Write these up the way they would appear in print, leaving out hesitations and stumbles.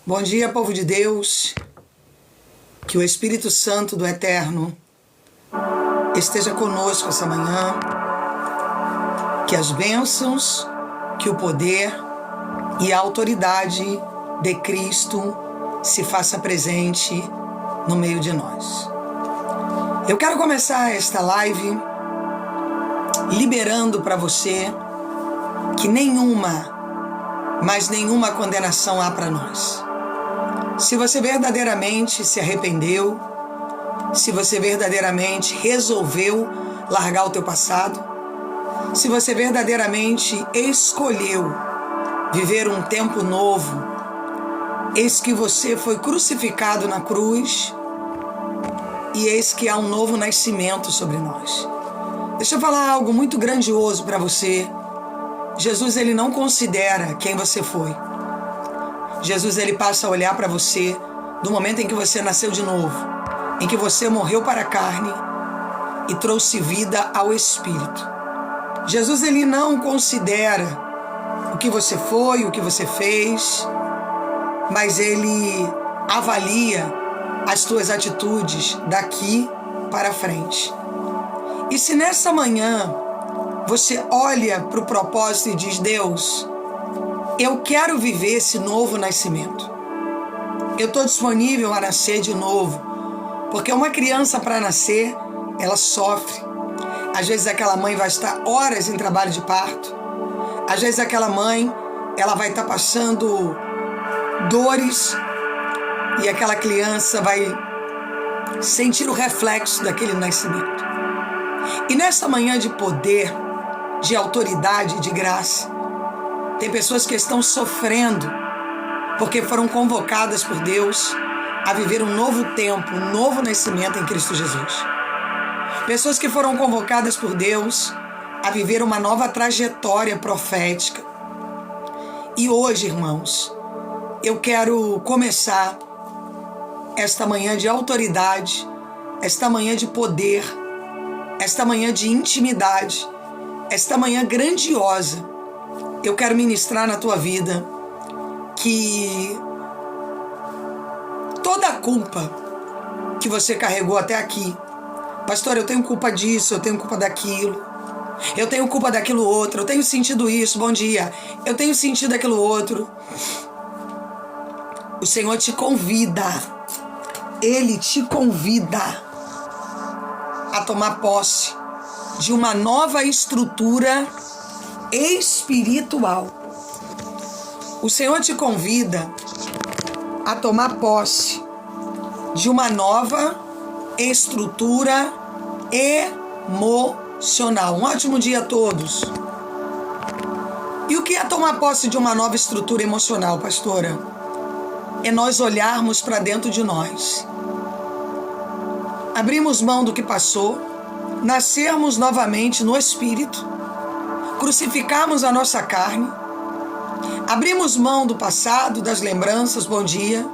Bom dia, povo de Deus. Que o Espírito Santo do Eterno esteja conosco essa manhã. Que as bênçãos, que o poder e a autoridade de Cristo se faça presente no meio de nós. Eu quero começar esta live liberando para você que nenhuma, mas nenhuma condenação há para nós. Se você verdadeiramente se arrependeu, se você verdadeiramente resolveu largar o teu passado, se você verdadeiramente escolheu viver um tempo novo, eis que você foi crucificado na cruz e eis que há um novo nascimento sobre nós. Deixa eu falar algo muito grandioso para você. Jesus, ele não considera quem você foi. Jesus, ele passa a olhar para você do momento em que você nasceu de novo, em que você morreu para a carne e trouxe vida ao Espírito. Jesus, ele não considera o que você foi, o que você fez, mas ele avalia as tuas atitudes daqui para frente. E se nessa manhã você olha para o propósito e diz: Deus, eu quero viver esse novo nascimento. Eu estou disponível a nascer de novo. Porque uma criança, para nascer, ela sofre. Às vezes aquela mãe vai estar horas em trabalho de parto. Às vezes aquela mãe, ela vai estar passando dores. E aquela criança vai sentir o reflexo daquele nascimento. E nessa manhã de poder, de autoridade, de graça, tem pessoas que estão sofrendo porque foram convocadas por Deus a viver um novo tempo, um novo nascimento em Cristo Jesus. Pessoas que foram convocadas por Deus a viver uma nova trajetória profética. E hoje, irmãos, eu quero começar esta manhã de autoridade, esta manhã de poder, esta manhã de intimidade, esta manhã grandiosa. Eu quero ministrar na tua vida que toda a culpa que você carregou até aqui, pastor, eu tenho culpa disso, eu tenho culpa daquilo, eu tenho culpa daquilo outro, eu tenho sentido isso, bom dia, eu tenho sentido aquilo outro. O Senhor te convida, Ele te convida a tomar posse de uma nova estrutura espiritual. O Senhor te convida a tomar posse de uma nova estrutura emocional. Um ótimo dia a todos. E o que é tomar posse de uma nova estrutura emocional, pastora? É nós olharmos para dentro de nós, abrirmos mão do que passou, nascermos novamente no Espírito, crucificarmos a nossa carne, abrimos mão do passado, das lembranças, bom dia,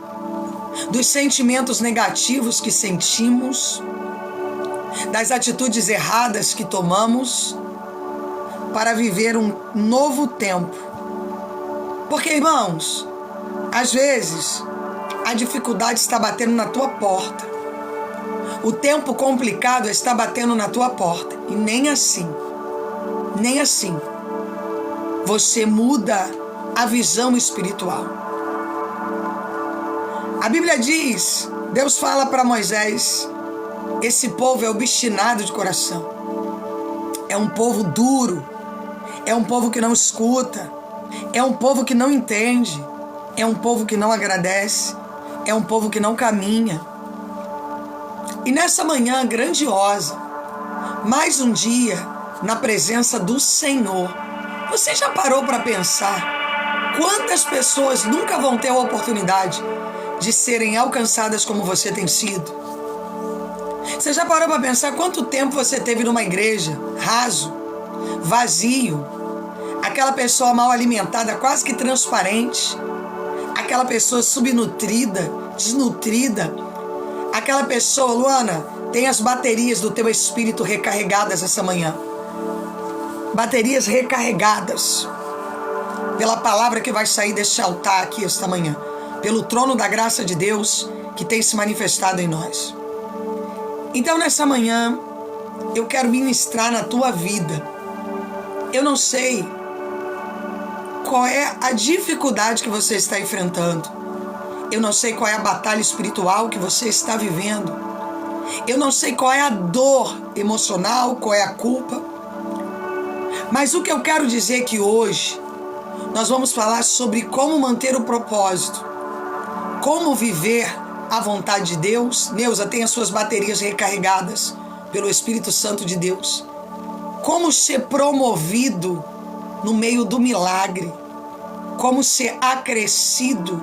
dos sentimentos negativos que sentimos, das atitudes erradas que tomamos, para viver um novo tempo. Porque, irmãos, às vezes a dificuldade está batendo na tua porta, o tempo complicado está batendo na tua porta, e nem assim você muda a visão espiritual. A Bíblia diz, Deus fala para Moisés: esse povo é obstinado de coração, é um povo duro, é um povo que não escuta, é um povo que não entende, é um povo que não agradece, é um povo que não caminha. E nessa manhã grandiosa, mais um dia na presença do Senhor, você já parou para pensar quantas pessoas nunca vão ter a oportunidade de serem alcançadas como você tem sido? Você já parou para pensar quanto tempo você teve numa igreja raso, vazio, aquela pessoa mal alimentada, quase que transparente, aquela pessoa subnutrida, desnutrida, aquela pessoa, Luana, tem as baterias do teu espírito recarregadas essa manhã. Baterias recarregadas pela palavra que vai sair deste altar aqui esta manhã. pelo trono da graça de Deus que tem se manifestado em nós. Então, nessa manhã, eu quero ministrar na tua vida. Eu não sei qual é a dificuldade que você está enfrentando. Eu não sei qual é a batalha espiritual que você está vivendo. Eu não sei qual é a dor emocional, qual é a culpa. Mas o que eu quero dizer é que hoje nós vamos falar sobre como manter o propósito, como viver a vontade de Deus. Neuza, tem as suas baterias recarregadas pelo Espírito Santo de Deus. Como ser promovido no meio do milagre, como ser acrescido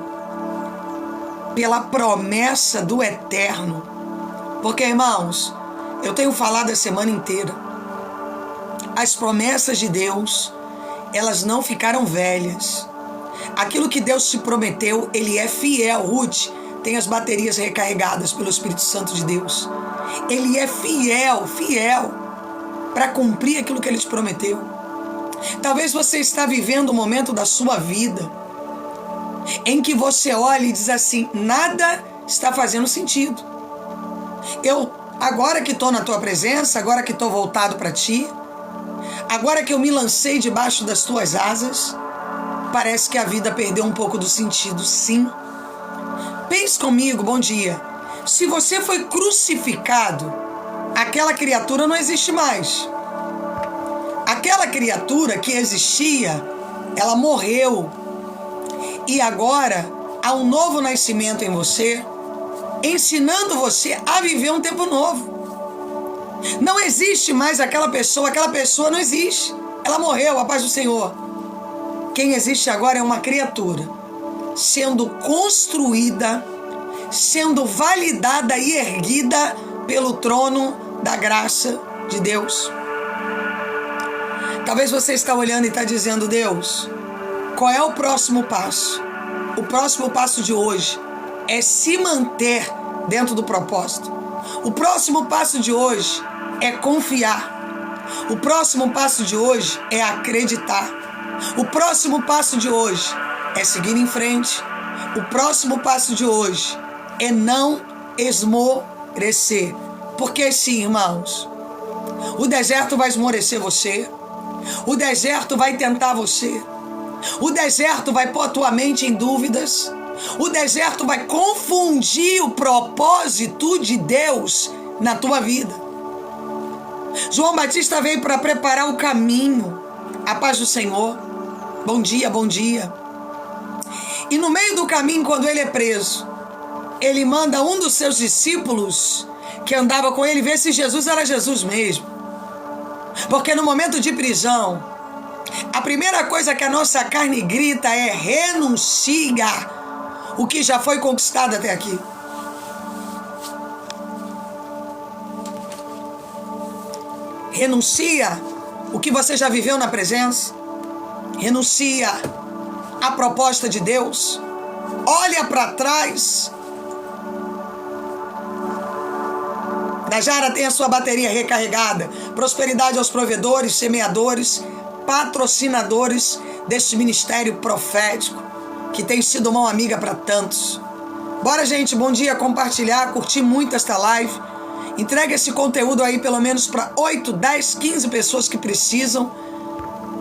pela promessa do eterno. Porque, irmãos, eu tenho falado a semana inteira, as promessas de Deus, elas não ficaram velhas. Aquilo que Deus te prometeu, Ele é fiel. Ruth, tem as baterias recarregadas pelo Espírito Santo de Deus. Ele é fiel para cumprir aquilo que Ele te prometeu. Talvez você está vivendo um momento da sua vida em que você olha e diz assim, nada está fazendo sentido. Eu, agora que estou na tua presença, agora que estou voltado para ti, agora que eu me lancei debaixo das tuas asas, parece que a vida perdeu um pouco do sentido. Sim. Pense comigo, bom dia. Se você foi crucificado, aquela criatura não existe mais. Aquela criatura que existia, ela morreu. E agora há um novo nascimento em você, ensinando você a viver um tempo novo. Não existe mais aquela pessoa não existe. Ela morreu, a paz do Senhor. Quem existe agora é uma criatura, sendo construída, sendo validada e erguida pelo trono da graça de Deus. Talvez você está olhando e está dizendo, Deus, qual é o próximo passo? O próximo passo de hoje é se manter dentro do propósito. O próximo passo de hoje é confiar. O próximo passo de hoje é acreditar. O próximo passo de hoje é seguir em frente. O próximo passo de hoje é não esmorecer. Porque sim, irmãos, o deserto vai esmorecer você. O deserto vai tentar você. O deserto vai pôr a tua mente em dúvidas. O deserto vai confundir o propósito de Deus na tua vida. João Batista veio para preparar o caminho. A paz do Senhor. Bom dia, bom dia. E no meio do caminho, quando ele é preso, ele manda um dos seus discípulos que andava com ele ver se Jesus era Jesus mesmo. Porque no momento de prisão, a primeira coisa que a nossa carne grita é renuncia o que já foi conquistado até aqui. Renuncia o que você já viveu na presença. Renuncia a proposta de Deus. Olha para trás. Najara tem a sua bateria recarregada. Prosperidade aos provedores, semeadores, patrocinadores deste ministério profético que tem sido mão amiga para tantos. Bora, gente, bom dia, compartilhar, curtir muito esta live. Entrega esse conteúdo aí pelo menos para 8, 10, 15 pessoas que precisam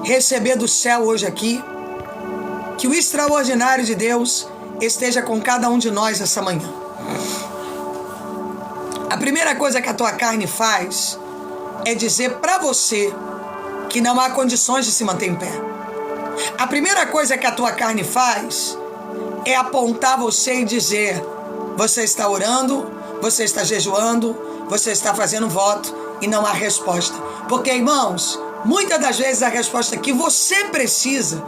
receber do céu hoje aqui. Que o extraordinário de Deus esteja com cada um de nós essa manhã. A primeira coisa que a tua carne faz é dizer para você que não há condições de se manter em pé. A primeira coisa que a tua carne faz é apontar você e dizer: você está orando, você está jejuando, você está fazendo voto e não há resposta. Porque, irmãos, muitas das vezes a resposta que você precisa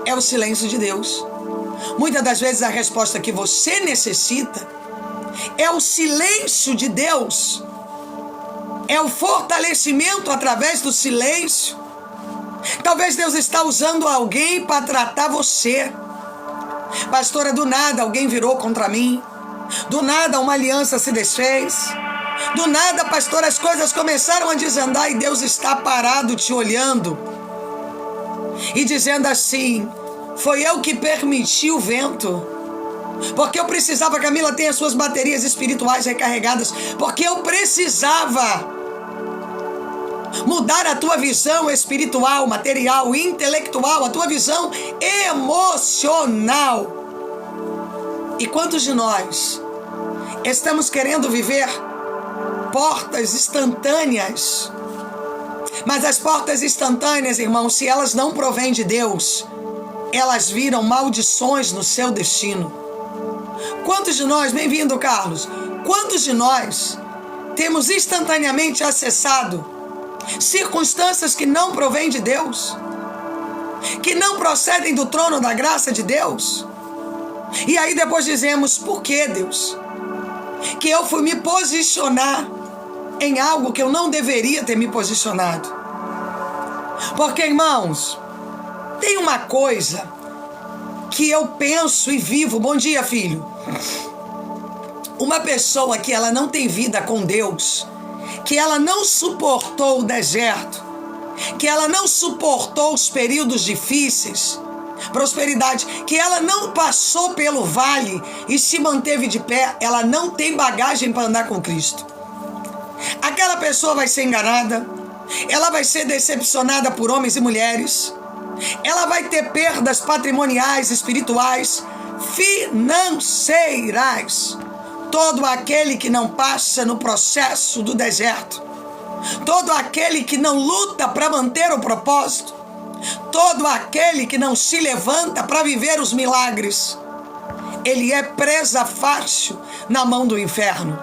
é o silêncio de Deus. Muitas das vezes a resposta que você necessita é o silêncio de Deus. É o fortalecimento através do silêncio. Talvez Deus está usando alguém para tratar você. Pastora, do nada alguém virou contra mim. Do nada uma aliança se desfez. Do nada, pastor, as coisas começaram a desandar e Deus está parado te olhando e dizendo assim: foi eu que permiti o vento. Porque eu precisava, Camila, ter as suas baterias espirituais recarregadas. Porque eu precisava mudar a tua visão espiritual, material, intelectual, a tua visão emocional. E quantos de nós estamos querendo viver portas instantâneas? Mas as portas instantâneas, irmãos, se elas não provêm de Deus, elas viram maldições no seu destino. Quantos de nós, bem-vindo, Carlos, quantos de nós temos instantaneamente acessado circunstâncias que não provêm de Deus, que não procedem do trono da graça de Deus? E aí depois dizemos, por que, Deus? Que eu fui me posicionar em algo que eu não deveria ter me posicionado. Porque, irmãos, tem uma coisa que eu penso e vivo. Bom dia, filho. Uma pessoa que ela não tem vida com Deus, que ela não suportou o deserto, que ela não suportou os períodos difíceis, prosperidade, que ela não passou pelo vale e se manteve de pé, ela não tem bagagem para andar com Cristo. Aquela pessoa vai ser enganada, ela vai ser decepcionada por homens e mulheres, ela vai ter perdas patrimoniais, espirituais, financeiras. Todo aquele que não passa no processo do deserto, todo aquele que não luta para manter o propósito, todo aquele que não se levanta para viver os milagres, ele é presa fácil na mão do inferno.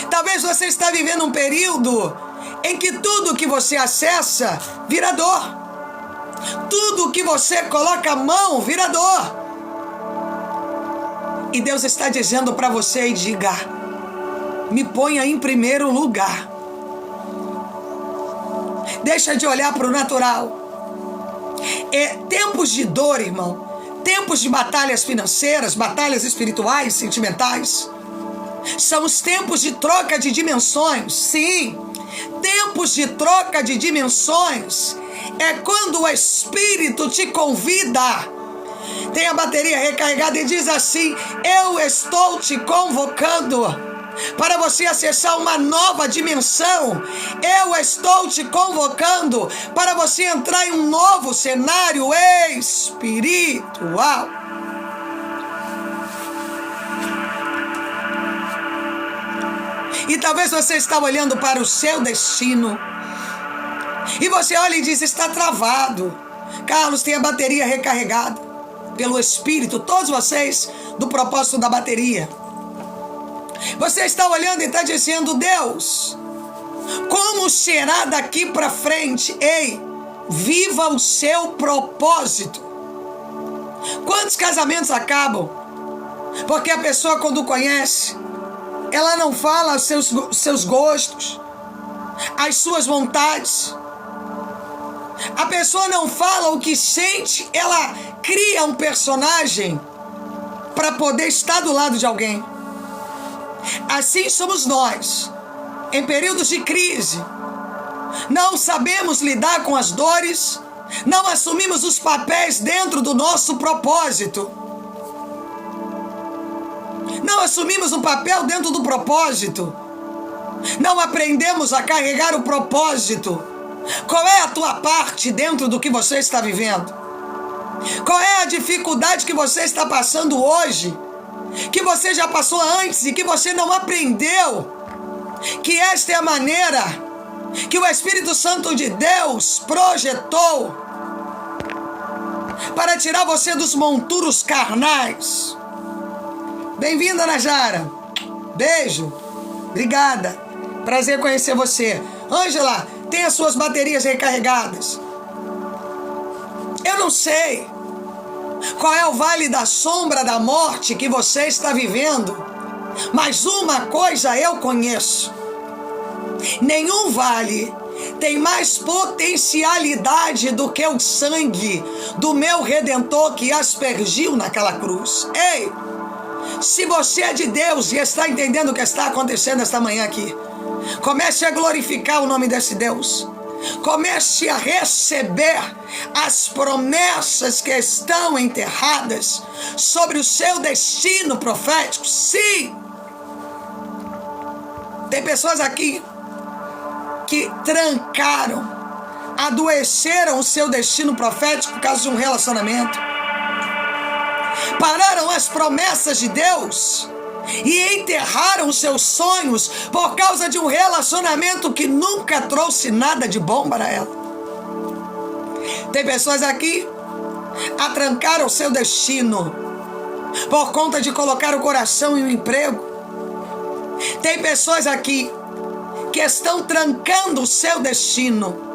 Talvez você está vivendo um período em que tudo que você acessa vira dor. Tudo que você coloca a mão vira dor. E Deus está dizendo para você e diga, me ponha em primeiro lugar. Deixa de olhar para o natural. Tempos de dor, irmão, tempos de batalhas financeiras, batalhas espirituais, sentimentais, são os tempos de troca de dimensões. Sim, tempos de troca de dimensões é quando o Espírito te convida, tem a bateria recarregada e diz assim, eu estou te convocando para você acessar uma nova dimensão. Eu estou te convocando para você entrar em um novo cenário espiritual. E talvez você está olhando para o seu destino e você olha e diz, está travado. Carlos, tem a bateria recarregada pelo Espírito, todos vocês do propósito da bateria. Você está olhando e está dizendo, Deus, como será daqui para frente? Ei, viva o seu propósito. Quantos casamentos acabam? Porque a pessoa, quando conhece, ela não fala os seus gostos, as suas vontades. A pessoa não fala o que sente, ela cria um personagem para poder estar do lado de alguém. Assim somos nós, em períodos de crise. Não sabemos lidar com as dores, não assumimos os papéis dentro do nosso propósito. Não assumimos o papel dentro do propósito. Não aprendemos a carregar o propósito. Qual é a tua parte dentro do que você está vivendo? Qual é a dificuldade que você está passando hoje? Que você já passou antes e que você não aprendeu? Que esta é a maneira que o Espírito Santo de Deus projetou para tirar você dos monturos carnais. Bem-vinda, Najara. Beijo. Obrigada. Prazer conhecer você. Ângela, tem as suas baterias recarregadas. Eu não sei qual é o vale da sombra da morte que você está vivendo, mas uma coisa eu conheço: nenhum vale tem mais potencialidade do que o sangue do meu Redentor que aspergiu naquela cruz. Ei, se você é de Deus e está entendendo o que está acontecendo esta manhã aqui, comece a glorificar o nome desse Deus. Comece a receber as promessas que estão enterradas sobre o seu destino profético. Sim! Tem pessoas aqui que trancaram, adoeceram o seu destino profético por causa de um relacionamento. Pararam as promessas de Deus e enterraram os seus sonhos por causa de um relacionamento que nunca trouxe nada de bom para ela. Tem pessoas aqui que atrancaram o seu destino por conta de colocar o coração em um emprego. Tem pessoas aqui que estão trancando o seu destino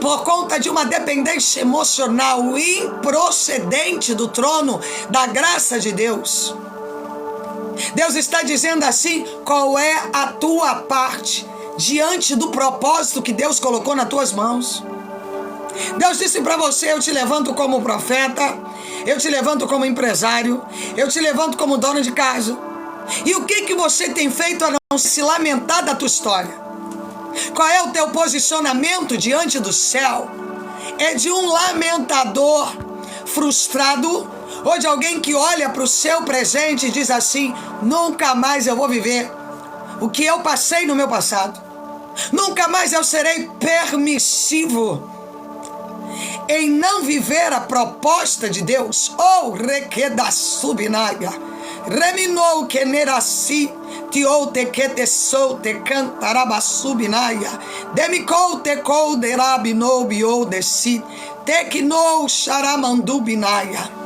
por conta de uma dependência emocional improcedente do trono da graça de Deus. Deus está dizendo assim: qual é a tua parte diante do propósito que Deus colocou nas tuas mãos? Deus disse para você: eu te levanto como profeta, eu te levanto como empresário, eu te levanto como dono de casa. E o que você tem feito a não se lamentar da tua história? Qual é o teu posicionamento diante do céu? É de um lamentador frustrado ou de alguém que olha para o seu presente e diz assim: nunca mais eu vou viver o que eu passei no meu passado. Nunca mais eu serei permissivo em não viver a proposta de Deus. Oh, requeda subinaga, reminou que nerasi, tio te que te sou te cantaraba subinaia, demicou te colderabi no bio desi, te que no charamandubinaia.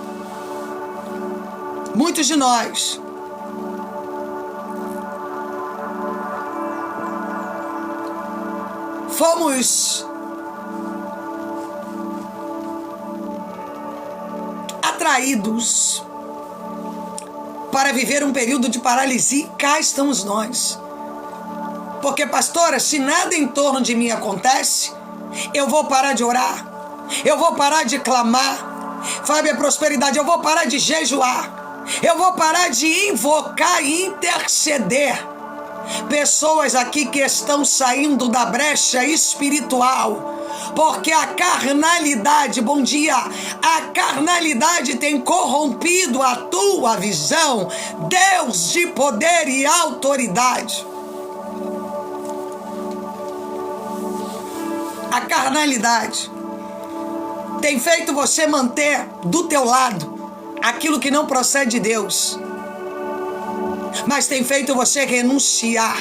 Muitos de nós fomos atraídos para viver um período de paralisia, e cá estamos nós. Porque, pastora, se nada em torno de mim acontece, eu vou parar de orar, eu vou parar de clamar, Fábio, prosperidade, eu vou parar de jejuar, eu vou parar de invocar e interceder. Pessoas aqui que estão saindo da brecha espiritual, porque a carnalidade, bom dia, a carnalidade tem corrompido a tua visão, Deus de poder e autoridade. A carnalidade tem feito você manter do teu lado aquilo que não procede de Deus, mas tem feito você renunciar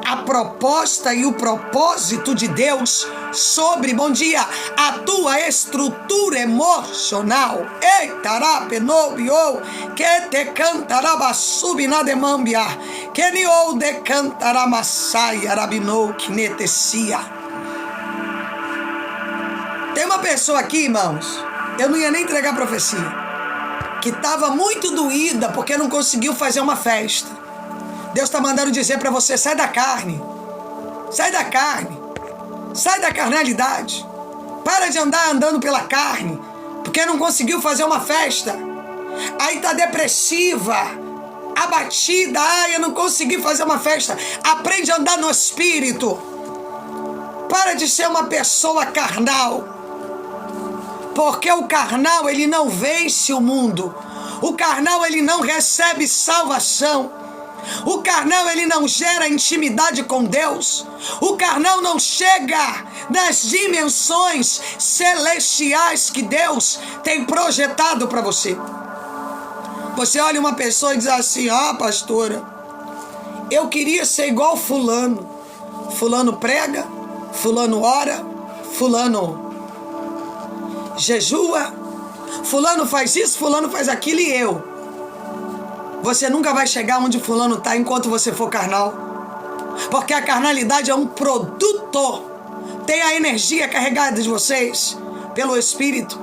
a proposta e o propósito de Deus sobre, bom dia, a tua estrutura emocional. Eita, rapenobio, que te cantaraba subinademambia, que niou de cantaramassai, arabinou, que netecia. Tem uma pessoa aqui, irmãos, eu não ia nem entregar a profecia, que estava muito doída porque não conseguiu fazer uma festa. Deus está mandando dizer para você: sai da carne, sai da carne, sai da carnalidade, para de andar andando pela carne, porque não conseguiu fazer uma festa. Aí está depressiva, abatida: ai, eu não consegui fazer uma festa. Aprende a andar no espírito, para de ser uma pessoa carnal, porque o carnal, ele não vence o mundo, o carnal, ele não recebe salvação, o carnal, ele não gera intimidade com Deus, o carnal não chega nas dimensões celestiais que Deus tem projetado para você. Você olha uma pessoa e diz assim: ah, pastora, eu queria ser igual fulano. Fulano prega, fulano ora, fulano jejua, fulano faz isso, fulano faz aquilo, e eu. Você nunca vai chegar onde fulano está enquanto você for carnal, porque a carnalidade é um produto. Tem a energia carregada de vocês pelo Espírito,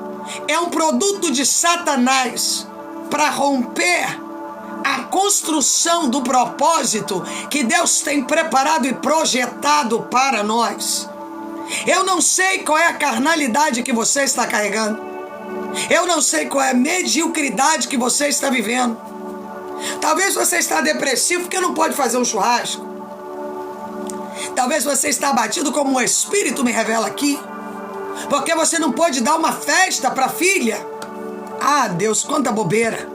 é um produto de Satanás para romper a construção do propósito que Deus tem preparado e projetado para nós. Eu não sei qual é a carnalidade que você está carregando, eu não sei qual é a mediocridade que você está vivendo. Talvez você está depressivo porque não pode fazer um churrasco. Talvez você está abatido como o Espírito me revela aqui, porque você não pôde dar uma festa para a filha. Ah, Deus, quanta bobeira.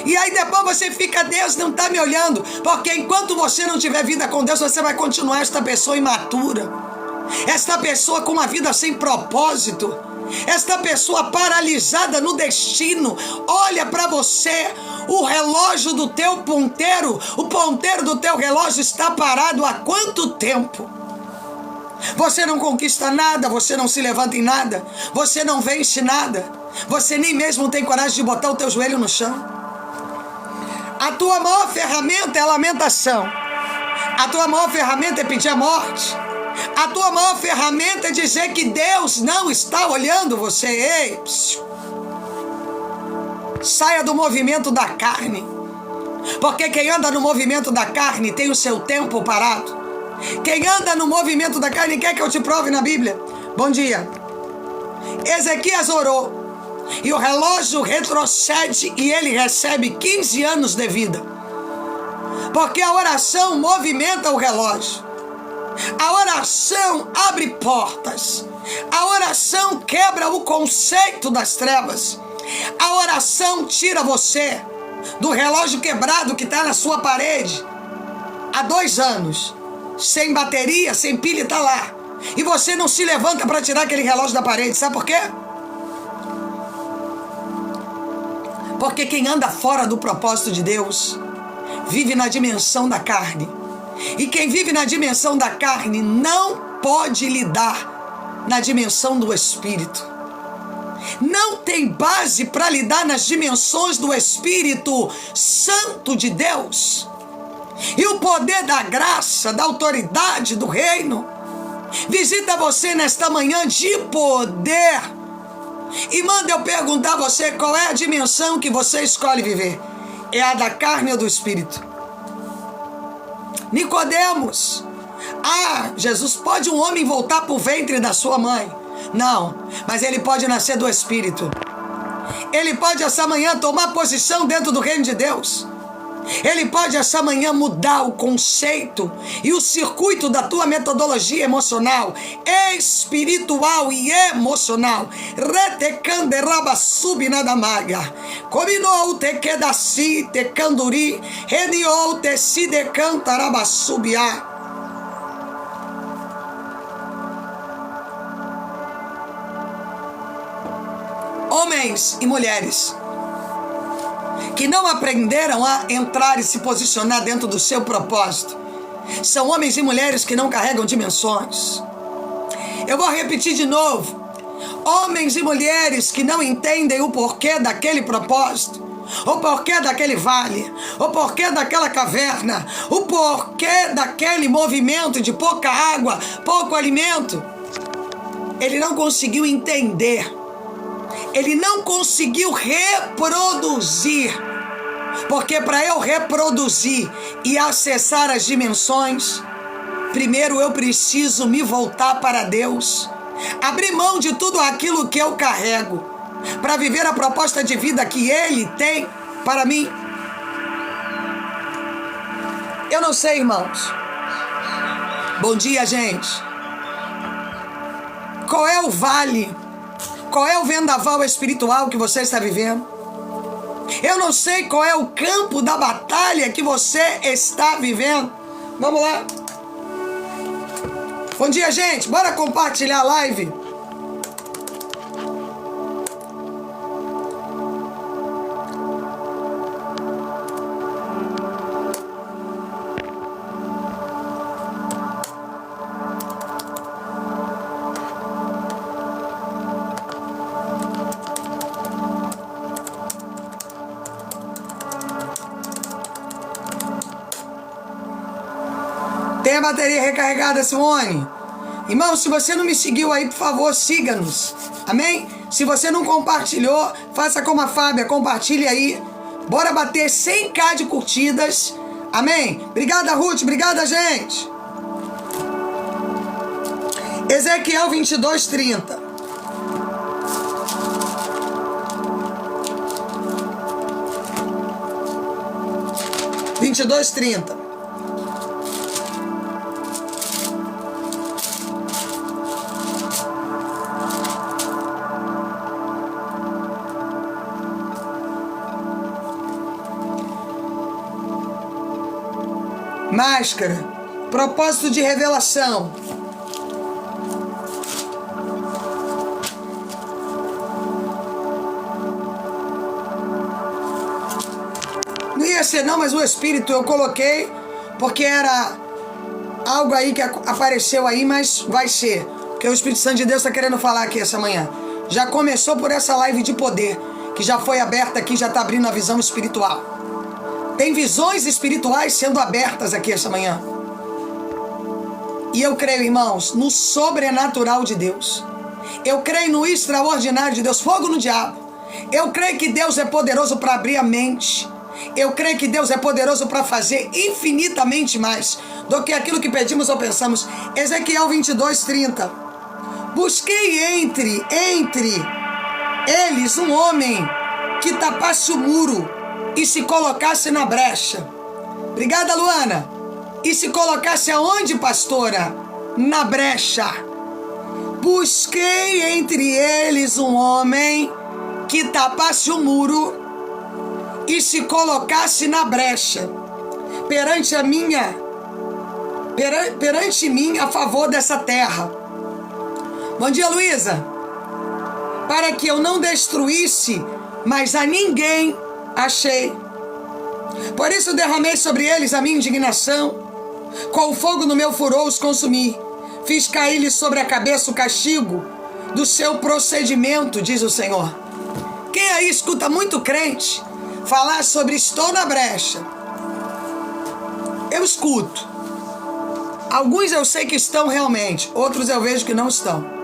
E aí depois você fica, Deus não está me olhando, porque enquanto você não tiver vida com Deus, você vai continuar esta pessoa imatura, esta pessoa com uma vida sem propósito, esta pessoa paralisada no destino. Olha para você, o relógio do teu ponteiro, o ponteiro do teu relógio está parado há quanto tempo? Você não conquista nada, você não se levanta em nada, você não vence nada, você nem mesmo tem coragem de botar o teu joelho no chão. A tua maior ferramenta é a lamentação, a tua maior ferramenta é pedir a morte, a tua maior ferramenta é dizer que Deus não está olhando você. Ei, saia do movimento da carne, porque quem anda no movimento da carne tem o seu tempo parado. Quem anda no movimento da carne, quer que eu te prove na Bíblia? Bom dia. Ezequias orou e o relógio retrocede e ele recebe 15 anos de vida, porque a oração movimenta o relógio. A oração abre portas. A oração quebra o conceito das trevas. A oração tira você do relógio quebrado que está na sua parede há 2 anos, sem bateria, sem pilha, está lá. E você não se levanta para tirar aquele relógio da parede. Sabe por quê? Porque quem anda fora do propósito de Deus vive na dimensão da carne. E quem vive na dimensão da carne não pode lidar na dimensão do Espírito. Não tem base para lidar nas dimensões do Espírito Santo de Deus. E o poder da graça, da autoridade do reino visita você nesta manhã de poder. E manda eu perguntar a você, qual é a dimensão que você escolhe viver? É a da carne ou do Espírito? Nicodemos: ah, Jesus, pode um homem voltar para o ventre da sua mãe? Não, mas ele pode nascer do Espírito. Ele pode essa manhã tomar posição dentro do reino de Deus. Ele pode essa manhã mudar o conceito e o circuito da tua metodologia emocional, espiritual e emocional. Retecanderaba subinadamaga. Cominou te quedaci te canduri. Rediou te se decantaraba subiá. Homens e mulheres que não aprenderam a entrar e se posicionar dentro do seu propósito, são homens e mulheres que não carregam dimensões. Eu vou repetir de novo: homens e mulheres que não entendem o porquê daquele propósito, o porquê daquele vale, o porquê daquela caverna, o porquê daquele movimento de pouca água, pouco alimento. Ele não conseguiu entender. Ele não conseguiu reproduzir. Porque para eu reproduzir e acessar as dimensões, primeiro eu preciso me voltar para Deus, abrir mão de tudo aquilo que eu carrego, para viver a proposta de vida que Ele tem para mim. Eu não sei, irmãos. Bom dia, gente. Qual é o vale? Qual é o vendaval espiritual que você está vivendo? Eu não sei qual é o campo da batalha que você está vivendo. Vamos lá. Bom dia, gente. Bora compartilhar a live. Tem a bateria recarregada, Simone? Irmão, se você não me seguiu aí, por favor, siga-nos. Amém? Se você não compartilhou, faça como a Fábia, compartilhe aí. Bora bater 100k de curtidas. Amém? Obrigada, Ruth. Obrigada, gente. Ezequiel 22:30. Máscara. Propósito de revelação. Não ia ser não, mas o Espírito eu coloquei porque era algo aí que apareceu aí, mas vai ser. Porque o Espírito Santo de Deus está querendo falar aqui essa manhã. Já começou por essa live de poder, que já foi aberta aqui, já está abrindo a visão espiritual. Tem visões espirituais sendo abertas aqui essa manhã. E eu creio, irmãos, no sobrenatural de Deus. Eu creio no extraordinário de Deus, fogo no diabo. Eu creio que Deus é poderoso para abrir a mente. Eu creio que Deus é poderoso para fazer infinitamente mais do que aquilo que pedimos ou pensamos. Ezequiel 22:30. Busquei entre eles um homem que tapasse o muro e se colocasse na brecha. Obrigada, Luana. E se colocasse aonde, pastora? Na brecha. Busquei entre eles um homem que tapasse o muro e se colocasse na brecha perante mim a favor dessa terra. Bom dia, Luísa. Para que eu não destruísse, mas a ninguém achei. Por isso derramei sobre eles a minha indignação, com o fogo no meu furor os consumi. Fiz cair-lhes sobre a cabeça o castigo do seu procedimento, diz o Senhor. Quem aí escuta muito crente falar sobre estou na brecha? Eu escuto. Alguns eu sei que estão realmente, outros eu vejo que não estão.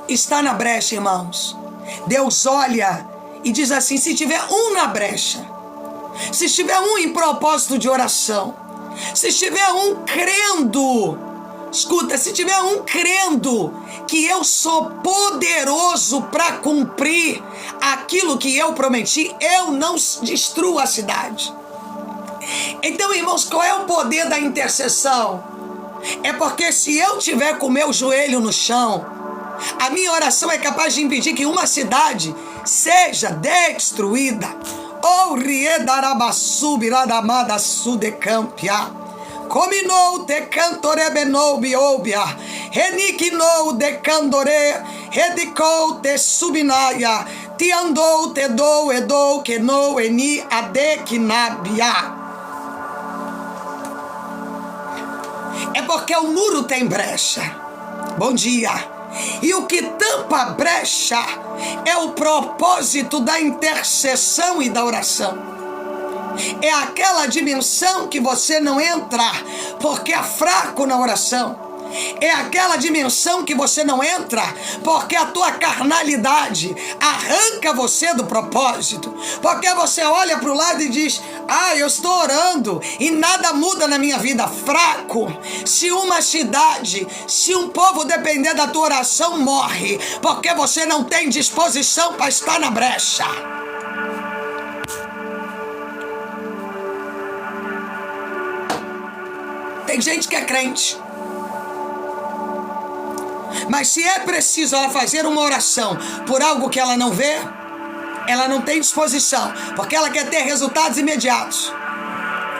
Está na brecha, irmãos. Deus olha e diz assim: se tiver um na brecha, se estiver um em propósito de oração, se estiver um crendo, escuta, se tiver um crendo que eu sou poderoso para cumprir aquilo que eu prometi, eu não destruo a cidade. Então, irmãos, qual é o poder da intercessão? É porque se eu tiver com o meu joelho no chão, a minha oração é capaz de impedir que uma cidade seja destruída. Oh, riedarabassubiradamada sudecampia. Cominou de cantorebenou biobia. Reniquinou de candore. Redicou te subinaia. Te andou te dou edou que no eni adequinabia. É porque o muro tem brecha. Bom dia. E o que tampa a brecha é o propósito da intercessão e da oração. É aquela dimensão que você não entra porque é fraco na oração. É aquela dimensão que você não entra porque a tua carnalidade arranca você do propósito. Porque você olha para o lado e diz: ah, eu estou orando e nada muda na minha vida. Fraco. Se uma cidade, se um povo depender da tua oração, morre. Porque você não tem disposição para estar na brecha. Tem gente que é crente, mas se é preciso ela fazer uma oração por algo que ela não vê, ela não tem disposição, porque ela quer ter resultados imediatos.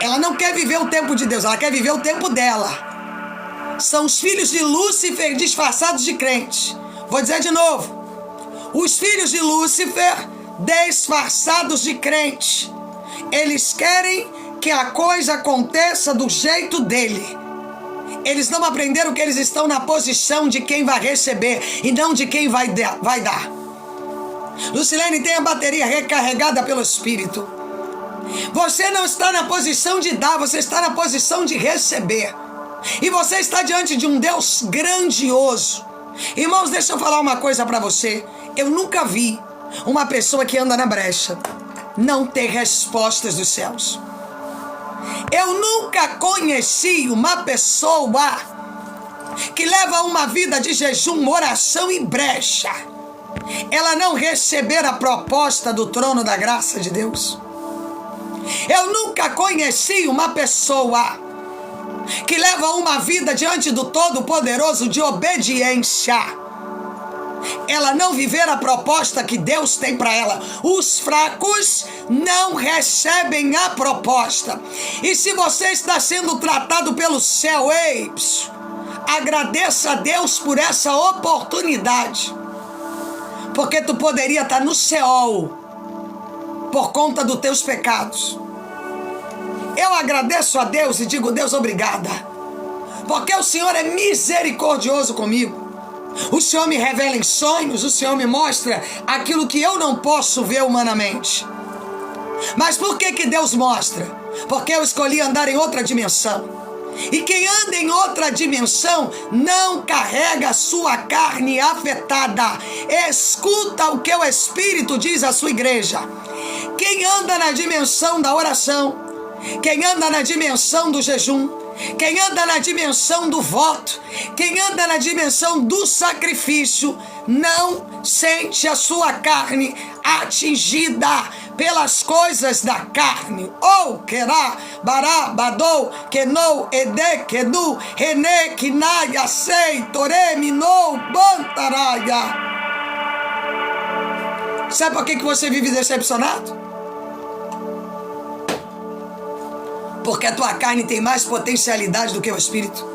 Ela não quer viver o tempo de Deus, ela quer viver o tempo dela. São os filhos de Lúcifer disfarçados de crente. Vou dizer de novo: os filhos de Lúcifer disfarçados de crente. Eles querem que a coisa aconteça do jeito dele. Eles não aprenderam que eles estão na posição de quem vai receber e não de quem vai dar. Lucilene, tem a bateria recarregada pelo Espírito. Você não está na posição de dar, você está na posição de receber. E você está diante de um Deus grandioso. Irmãos, deixa eu falar uma coisa para você. Eu nunca vi uma pessoa que anda na brecha não ter respostas dos céus. Eu nunca conheci uma pessoa que leva uma vida de jejum, oração e brecha, ela não receber a proposta do trono da graça de Deus. Eu nunca conheci uma pessoa que leva uma vida diante do Todo-Poderoso de obediência ela não viver a proposta que Deus tem para ela. Os fracos não recebem a proposta. E se você está sendo tratado pelo céu, agradeça a Deus por essa oportunidade, porque tu poderia estar no Seol por conta dos teus pecados. Eu agradeço a Deus e digo: Deus, obrigada, porque o Senhor é misericordioso comigo. O Senhor me revela em sonhos, o Senhor me mostra aquilo que eu não posso ver humanamente. Mas por que Deus mostra? Porque eu escolhi andar em outra dimensão. E quem anda em outra dimensão não carrega a sua carne afetada. Escuta o que o Espírito diz à sua igreja. Quem anda na dimensão da oração, quem anda na dimensão do jejum, quem anda na dimensão do voto, quem anda na dimensão do sacrifício, não sente a sua carne atingida pelas coisas da carne. Ou querá, bará, badou, quenou, ede, quedu, rene, quinaia, sei, tore, minou, bantaraia. Sabe por que você vive decepcionado? Porque a tua carne tem mais potencialidade do que o Espírito.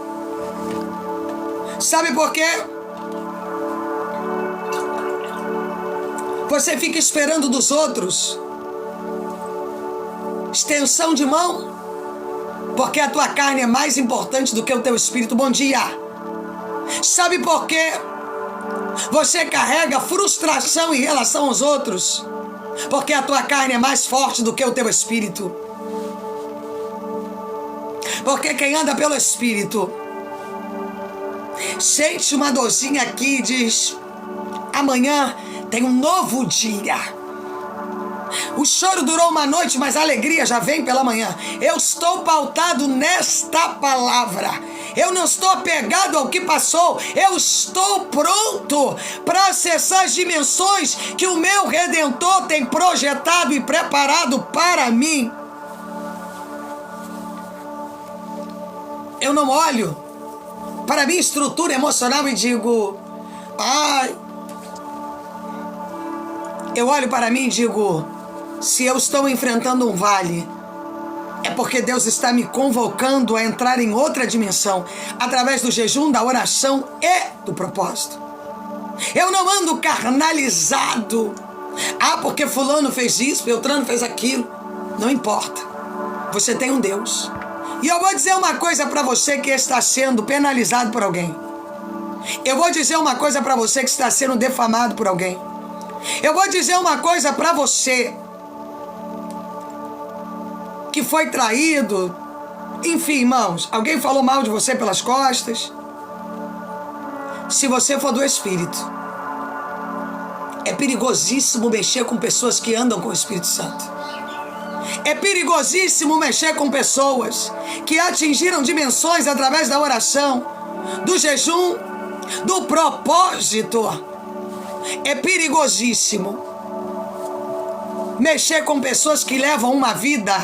Sabe por quê? Você fica esperando dos outros extensão de mão, porque a tua carne é mais importante do que o teu Espírito. Bom dia. Sabe por quê? Você carrega frustração em relação aos outros, porque a tua carne é mais forte do que o teu Espírito. Porque quem anda pelo Espírito sente uma dorzinha aqui e diz: amanhã tem um novo dia. O choro durou uma noite, mas a alegria já vem pela manhã. Eu estou pautado nesta palavra. Eu não estou apegado ao que passou. Eu estou pronto para acessar as dimensões que o meu Redentor tem projetado e preparado para mim. Eu não olho para a minha estrutura emocional e digo: ai. Eu olho para mim e digo: se eu estou enfrentando um vale, é porque Deus está me convocando a entrar em outra dimensão, através do jejum, da oração e do propósito. Eu não ando carnalizado. Ah, porque fulano fez isso, Beltrano fez aquilo. Não importa. Você tem um Deus. E eu vou dizer uma coisa para você que está sendo penalizado por alguém. Eu vou dizer uma coisa para você que está sendo defamado por alguém. Eu vou dizer uma coisa para você que foi traído. Enfim, irmãos, alguém falou mal de você pelas costas. Se você for do Espírito, é perigosíssimo mexer com pessoas que andam com o Espírito Santo. É perigosíssimo mexer com pessoas que atingiram dimensões através da oração, do jejum, do propósito. É perigosíssimo mexer com pessoas que levam uma vida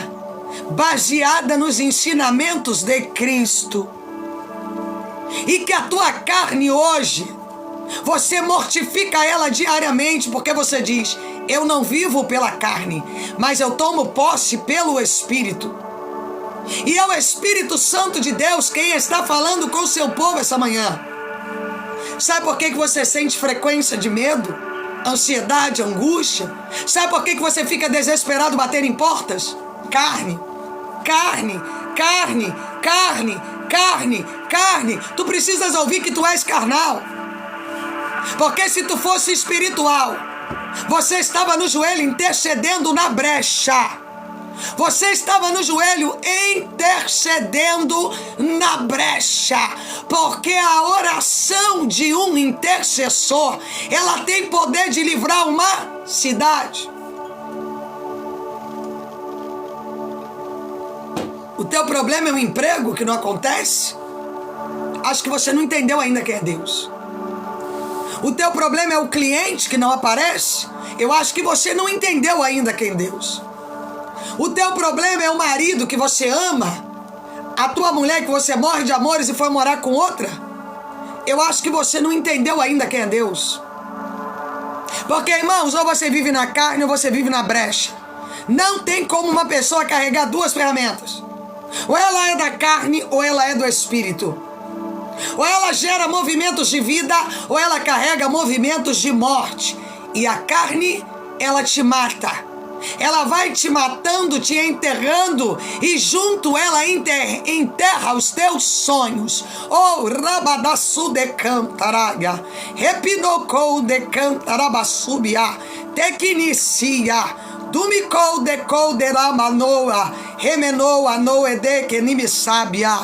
baseada nos ensinamentos de Cristo. E que a tua carne hoje, você mortifica ela diariamente, porque você diz: eu não vivo pela carne, mas eu tomo posse pelo Espírito. E é o Espírito Santo de Deus quem está falando com o seu povo essa manhã. Sabe por que você sente frequência de medo, ansiedade, angústia? Sabe por que você fica desesperado batendo em portas? Carne, carne, carne, carne, carne, carne. Tu precisas ouvir que tu és carnal. Porque se tu fosse espiritual, você estava no joelho intercedendo na brecha. Você estava no joelho intercedendo na brecha. Porque a oração de um intercessor, ela tem poder de livrar uma cidade. O teu problema é um emprego que não acontece? Acho que você não entendeu ainda quem é Deus. O teu problema é o cliente que não aparece? Eu acho que você não entendeu ainda quem é Deus. O teu problema é o marido que você ama? A tua mulher que você morre de amores e foi morar com outra? Eu acho que você não entendeu ainda quem é Deus. Porque, irmãos, ou você vive na carne ou você vive na brecha. Não tem como uma pessoa carregar duas ferramentas. Ou ela é da carne ou ela é do espírito. Ou ela gera movimentos de vida ou ela carrega movimentos de morte. E a carne, ela te mata. Ela vai te matando, te enterrando, e junto ela enterra os teus sonhos. Oh, rabadassu de cantaraga, repinocou de cantarabasubia, tequinicia, dumicou de colderamanoa, remenoa noede que nime sabia.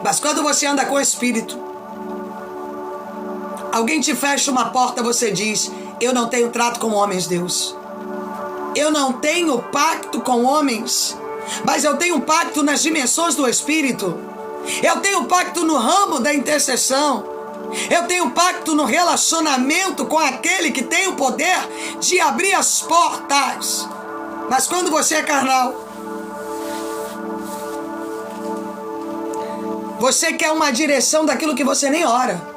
Mas quando você anda com o Espírito, alguém te fecha uma porta, você diz: eu não tenho trato com homens, Deus. Eu não tenho pacto com homens, mas eu tenho pacto nas dimensões do Espírito. Eu tenho pacto no ramo da intercessão. Eu tenho pacto no relacionamento com aquele que tem o poder de abrir as portas. Mas quando você é carnal, você quer uma direção daquilo que você nem ora.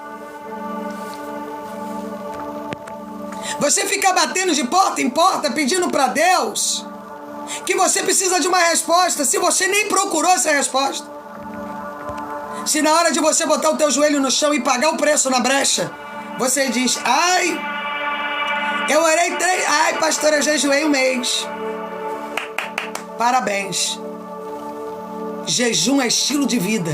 Você fica batendo de porta em porta pedindo para Deus que você precisa de uma resposta, se você nem procurou essa resposta. Se na hora de você botar o teu joelho no chão e pagar o preço na brecha, você diz: ai, eu orei 3... Ai, pastor, eu jejuei 1 mês. Parabéns. Jejum é estilo de vida.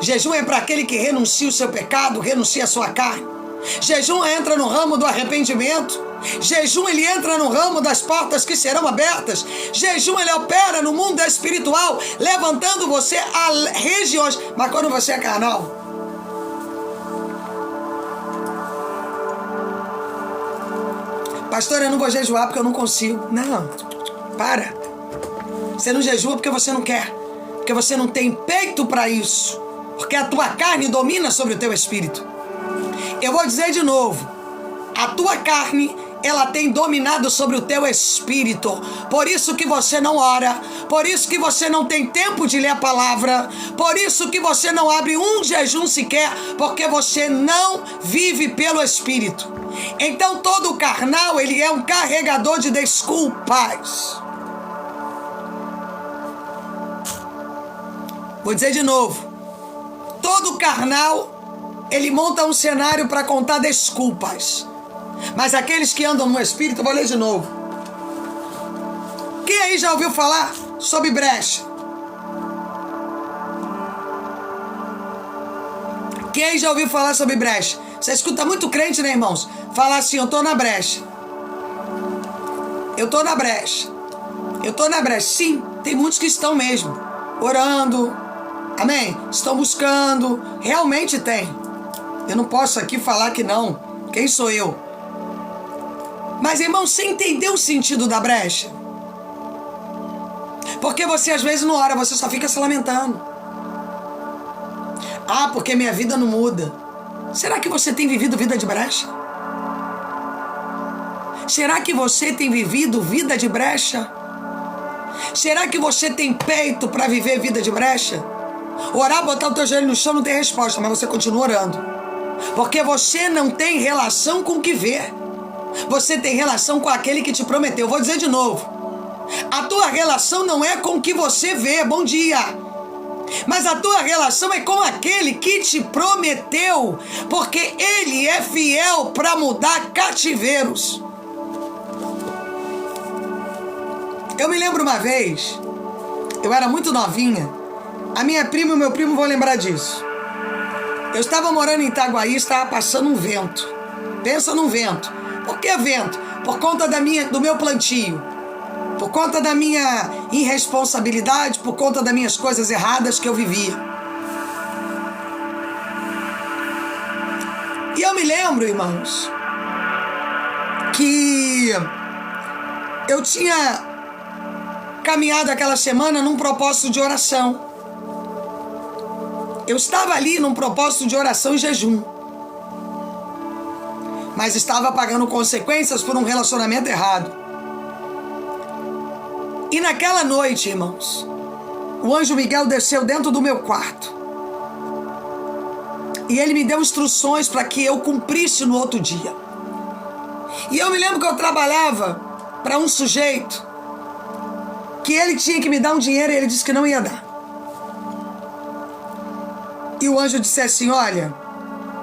Jejum é para aquele que renuncia o seu pecado, renuncia a sua carne. Jejum entra no ramo do arrependimento. Jejum, ele entra no ramo das portas que serão abertas. Jejum, ele opera no mundo espiritual, levantando você a regiões. Mas quando você é carnal, pastor, eu não vou jejuar porque eu não consigo. Não, para. Você não jejua porque você não quer, porque você não tem peito para isso, porque a tua carne domina sobre o teu espírito. Eu vou dizer de novo: a tua carne, ela tem dominado sobre o teu espírito. Por isso que você não ora, por isso que você não tem tempo de ler a palavra, por isso que você não abre um jejum sequer, porque você não vive pelo espírito. Então todo carnal, ele é um carregador de desculpas. Vou dizer de novo: todo carnal, ele monta um cenário para contar desculpas. Mas aqueles que andam no Espírito, eu vou ler de novo. Quem aí já ouviu falar sobre brecha? Quem aí já ouviu falar sobre brecha? Você escuta muito crente, né, irmãos? Falar assim: eu tô na brecha. Eu tô na brecha. Eu tô na brecha. Sim, tem muitos que estão mesmo orando. Amém? Estão buscando. Realmente tem. Eu não posso aqui falar que não. Quem sou eu? Mas, irmão, você entendeu o sentido da brecha? Porque você às vezes não ora, você só fica se lamentando. Ah, porque minha vida não muda. Será que você tem vivido vida de brecha? Será que você tem vivido vida de brecha? Será que você tem peito para viver vida de brecha? Orar, botar o teu joelho no chão, não tem resposta, mas você continua orando. Porque você não tem relação com o que vê. Você tem relação com aquele que te prometeu. Vou dizer de novo: a tua relação não é com o que você vê. Bom dia. Mas a tua relação é com aquele que te prometeu, porque ele é fiel para mudar cativeiros. Eu me lembro uma vez, eu era muito novinha, a minha prima e o meu primo vão lembrar disso. Eu estava morando em Itaguaí, estava passando um vento. Pensa num vento. Por que vento? Por conta do meu plantio. Por conta da minha irresponsabilidade, por conta das minhas coisas erradas que eu vivia. E eu me lembro, irmãos, que eu tinha caminhado aquela semana num propósito de oração. Eu estava ali num propósito de oração e jejum. Mas estava pagando consequências por um relacionamento errado. E naquela noite, irmãos, o anjo Miguel desceu dentro do meu quarto. E ele me deu instruções para que eu cumprisse no outro dia. E eu me lembro que eu trabalhava para um sujeito que ele tinha que me dar um dinheiro e ele disse que não ia dar. E o anjo disse assim, olha,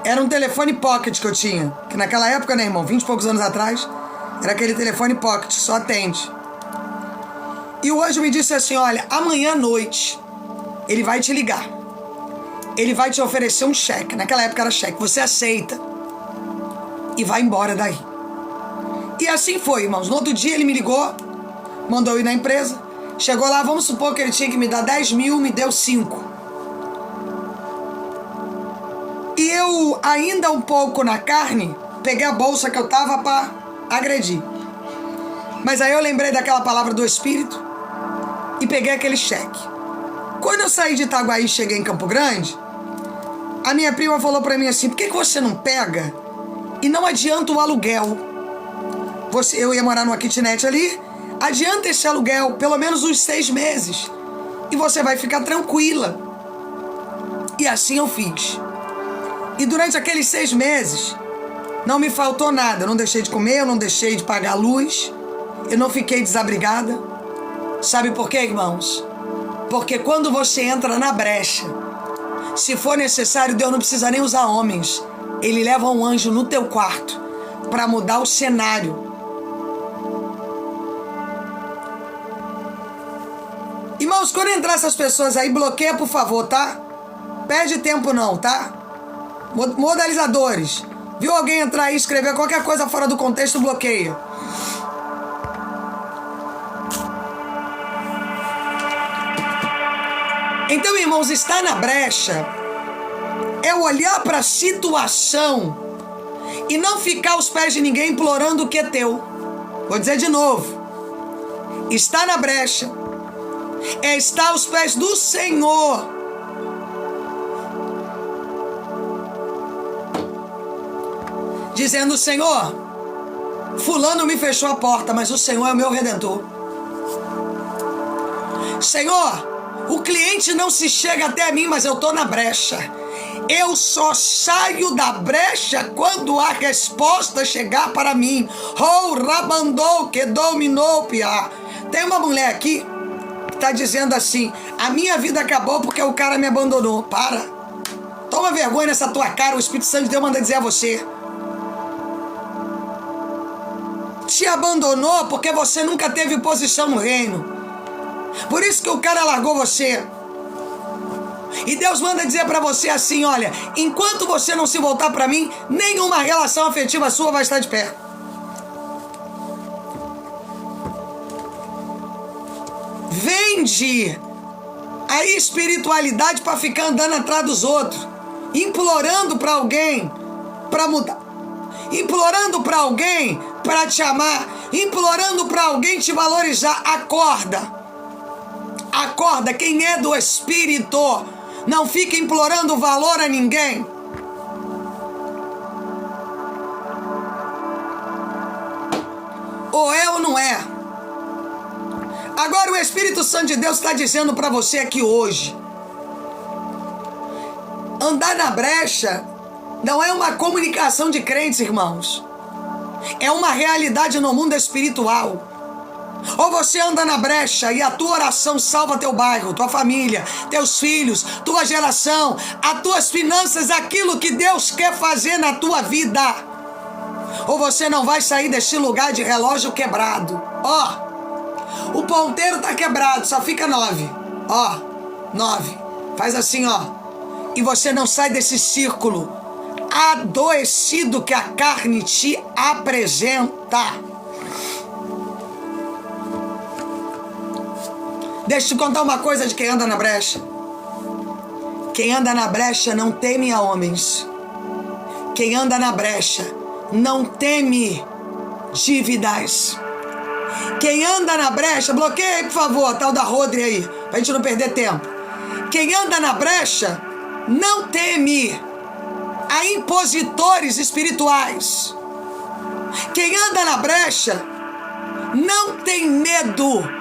era um telefone pocket que eu tinha, que naquela época, né, irmão, 20 e poucos anos atrás, era aquele telefone pocket, só atende. E o anjo me disse assim, olha, amanhã à noite ele vai te ligar. Ele vai te oferecer um cheque. Naquela época era cheque. Você aceita e vai embora daí. E assim foi, irmãos. No outro dia ele me ligou, mandou eu ir na empresa. Chegou lá, vamos supor que ele tinha que me dar 10 mil, me deu 5. E eu, ainda um pouco na carne, peguei a bolsa que eu tava para agredir. Mas aí eu lembrei daquela palavra do Espírito e peguei aquele cheque. Quando eu saí de Itaguaí e cheguei em Campo Grande, a minha prima falou pra mim assim, por que você não pega e não adianta o aluguel? Eu ia morar numa kitnet ali, adianta esse aluguel, pelo menos uns 6 meses, e você vai ficar tranquila. E assim eu fiz. E durante aqueles 6 meses, não me faltou nada. Eu não deixei de comer, eu não deixei de pagar a luz, eu não fiquei desabrigada. Sabe por quê, irmãos? Porque quando você entra na brecha, se for necessário, Deus não precisa nem usar homens. Ele leva um anjo no teu quarto para mudar o cenário. Irmãos, quando entrar essas pessoas aí, bloqueia, por favor, tá? Perde tempo não, tá? Modalizadores. Viu alguém entrar aí e escrever qualquer coisa fora do contexto, bloqueia. Então, irmãos, estar na brecha é olhar para a situação e não ficar aos pés de ninguém implorando o que é teu. Vou dizer de novo. Estar na brecha é estar aos pés do Senhor. Dizendo, Senhor, fulano me fechou a porta, mas o Senhor é o meu Redentor. Senhor, o cliente não se chega até mim, mas eu estou na brecha. Eu só saio da brecha quando a resposta chegar para mim. Oh, rabandou, que dominou, piá. Tem uma mulher aqui que está dizendo assim, a minha vida acabou porque o cara me abandonou. Para. Toma vergonha nessa tua cara, o Espírito Santo de Deus manda dizer a você. Te abandonou porque você nunca teve posição no reino. Por isso que o cara largou você. E Deus manda dizer para você assim, olha, enquanto você não se voltar para mim, nenhuma relação afetiva sua vai estar de pé. Vende a espiritualidade para ficar andando atrás dos outros, implorando para alguém para mudar, implorando para alguém para te amar, implorando para alguém te valorizar. Acorda. Acorda, quem é do Espírito não fica implorando valor a ninguém. Ou é ou não é. Agora o Espírito Santo de Deus está dizendo para você aqui hoje, andar na brecha não é uma comunicação de crentes, irmãos. É uma realidade no mundo espiritual. Ou você anda na brecha e a tua oração salva teu bairro, tua família, teus filhos, tua geração, as tuas finanças, aquilo que Deus quer fazer na tua vida. Ou você não vai sair deste lugar de relógio quebrado. Ó, o ponteiro tá quebrado, só fica 9. Ó, 9. Faz assim, ó. E você não sai desse círculo adoecido que a carne te apresenta. Deixa eu te contar uma coisa de quem anda na brecha. Quem anda na brecha não teme a homens. Quem anda na brecha não teme dívidas. Quem anda na brecha, bloqueia aí, por favor, tal da Rodri aí, pra gente não perder tempo. Quem anda na brecha não teme a impositores espirituais. Quem anda na brecha não tem medo